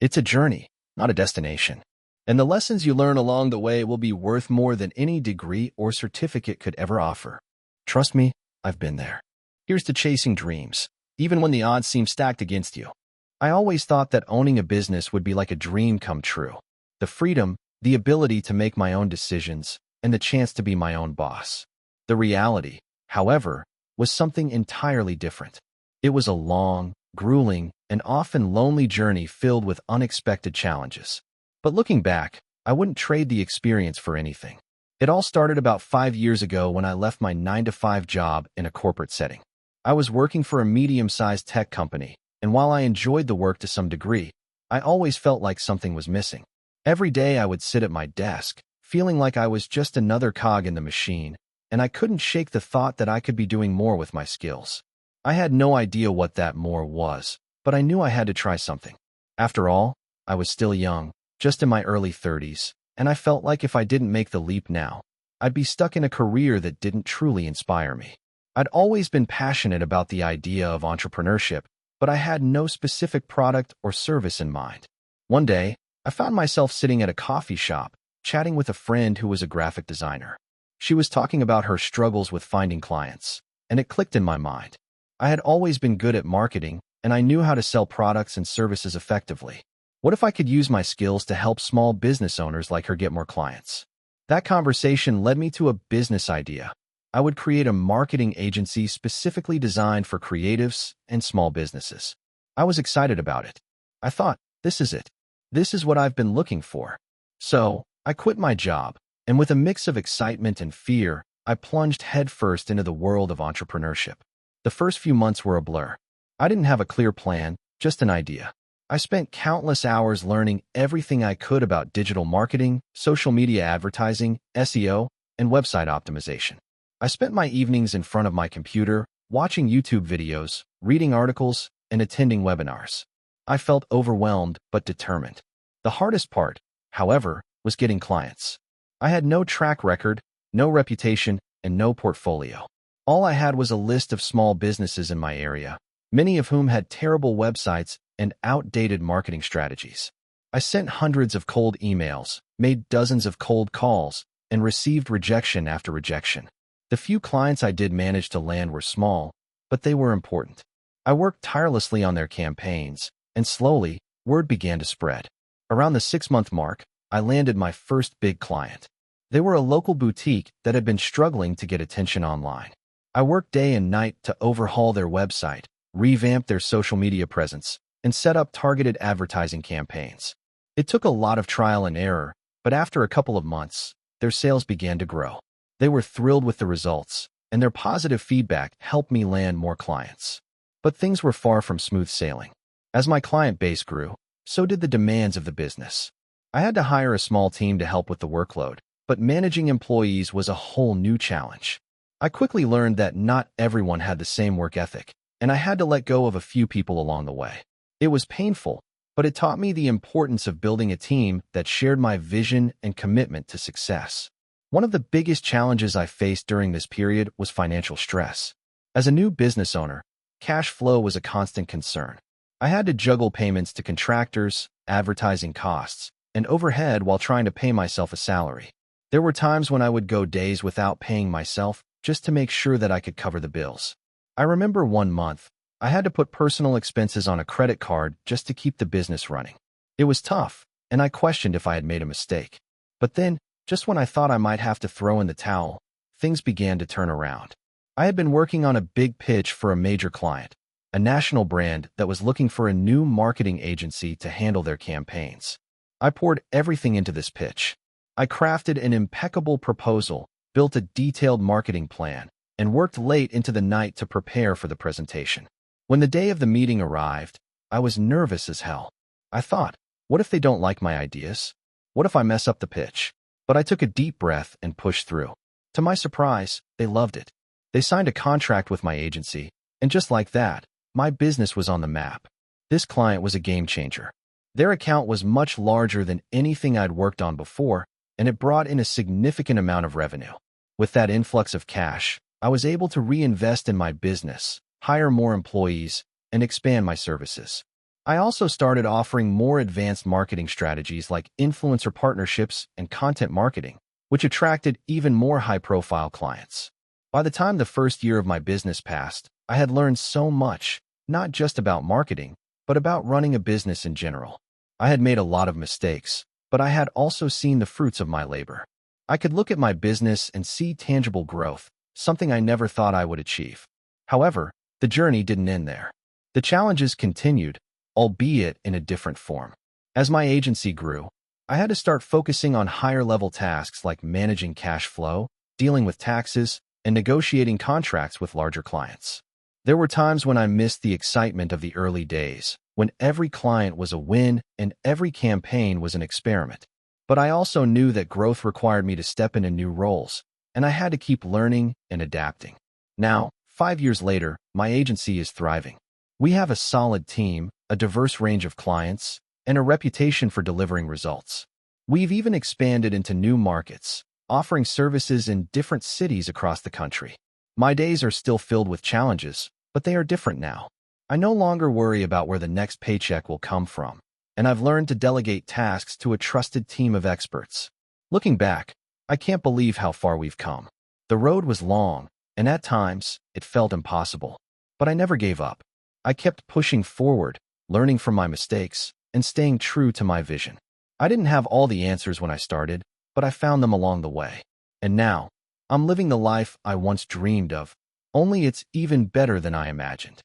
It's a journey, not a destination. And the lessons you learn along the way will be worth more than any degree or certificate could ever offer. Trust me, I've been there. Here's to chasing dreams, even when the odds seem stacked against you. I always thought that owning a business would be like a dream come true. The freedom, the ability to make my own decisions, and the chance to be my own boss. The reality, however, was something entirely different. It was a long, grueling, and often lonely journey filled with unexpected challenges. But looking back, I wouldn't trade the experience for anything. It all started about 5 years ago when I left my 9-to-5 job in a corporate setting. I was working for a medium-sized tech company, and while I enjoyed the work to some degree, I always felt like something was missing. Every day I would sit at my desk, feeling like I was just another cog in the machine, and I couldn't shake the thought that I could be doing more with my skills. I had no idea what that more was, but I knew I had to try something. After all, I was still young, just in my early 30s, and I felt like if I didn't make the leap now, I'd be stuck in a career that didn't truly inspire me. I'd always been passionate about the idea of entrepreneurship, but I had no specific product or service in mind. One day, I found myself sitting at a coffee shop, chatting with a friend who was a graphic designer. She was talking about her struggles with finding clients, and it clicked in my mind. I had always been good at marketing, and I knew how to sell products and services effectively. What if I could use my skills to help small business owners like her get more clients? That conversation led me to a business idea. I would create a marketing agency specifically designed for creatives and small businesses. I was excited about it. I thought, this is it. This is what I've been looking for. So, I quit my job, and with a mix of excitement and fear, I plunged headfirst into the world of entrepreneurship. The first few months were a blur. I didn't have a clear plan, just an idea. I spent countless hours learning everything I could about digital marketing, social media advertising, SEO, and website optimization. I spent my evenings in front of my computer, watching YouTube videos, reading articles, and attending webinars. I felt overwhelmed but determined. The hardest part, however, was getting clients. I had no track record, no reputation, and no portfolio. All I had was a list of small businesses in my area, many of whom had terrible websites and outdated marketing strategies. I sent hundreds of cold emails, made dozens of cold calls, and received rejection after rejection. The few clients I did manage to land were small, but they were important. I worked tirelessly on their campaigns, and slowly, word began to spread. Around the 6-month mark, I landed my first big client. They were a local boutique that had been struggling to get attention online. I worked day and night to overhaul their website, revamp their social media presence, and set up targeted advertising campaigns. It took a lot of trial and error, but after a couple of months, their sales began to grow. They were thrilled with the results, and their positive feedback helped me land more clients. But things were far from smooth sailing. As my client base grew, so did the demands of the business. I had to hire a small team to help with the workload, but managing employees was a whole new challenge. I quickly learned that not everyone had the same work ethic, and I had to let go of a few people along the way. It was painful, but it taught me the importance of building a team that shared my vision and commitment to success. One of the biggest challenges I faced during this period was financial stress. As a new business owner, cash flow was a constant concern. I had to juggle payments to contractors, advertising costs, and overhead while trying to pay myself a salary. There were times when I would go days without paying myself just to make sure that I could cover the bills. I remember one month, I had to put personal expenses on a credit card just to keep the business running. It was tough, and I questioned if I had made a mistake. But then, just when I thought I might have to throw in the towel, things began to turn around. I had been working on a big pitch for a major client, a national brand that was looking for a new marketing agency to handle their campaigns. I poured everything into this pitch. I crafted an impeccable proposal, built a detailed marketing plan, and worked late into the night to prepare for the presentation. When the day of the meeting arrived, I was nervous as hell. I thought, what if they don't like my ideas? What if I mess up the pitch? But I took a deep breath and pushed through. To my surprise, they loved it. They signed a contract with my agency, and just like that, my business was on the map. This client was a game changer. Their account was much larger than anything I'd worked on before, and it brought in a significant amount of revenue. With that influx of cash, I was able to reinvest in my business, hire more employees, and expand my services. I also started offering more advanced marketing strategies like influencer partnerships and content marketing, which attracted even more high-profile clients. By the time the first year of my business passed, I had learned so much, not just about marketing, but about running a business in general. I had made a lot of mistakes, but I had also seen the fruits of my labor. I could look at my business and see tangible growth, something I never thought I would achieve. However, the journey didn't end there. The challenges continued, albeit in a different form. As my agency grew, I had to start focusing on higher-level tasks like managing cash flow, dealing with taxes, and negotiating contracts with larger clients. There were times when I missed the excitement of the early days, when every client was a win and every campaign was an experiment. But I also knew that growth required me to step into new roles, and I had to keep learning and adapting. Now, 5 years later, my agency is thriving. We have a solid team, a diverse range of clients, and a reputation for delivering results. We've even expanded into new markets, offering services in different cities across the country. My days are still filled with challenges, but they are different now. I no longer worry about where the next paycheck will come from, and I've learned to delegate tasks to a trusted team of experts. Looking back, I can't believe how far we've come. The road was long, and at times, it felt impossible. But I never gave up. I kept pushing forward, learning from my mistakes, and staying true to my vision. I didn't have all the answers when I started, but I found them along the way. And now, I'm living the life I once dreamed of, only it's even better than I imagined.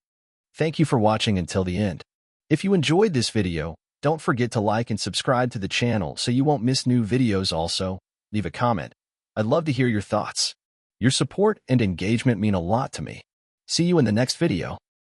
Thank you for watching until the end. If you enjoyed this video, don't forget to like and subscribe to the channel so you won't miss new videos. Also, leave a comment. I'd love to hear your thoughts. Your support and engagement mean a lot to me. See you in the next video.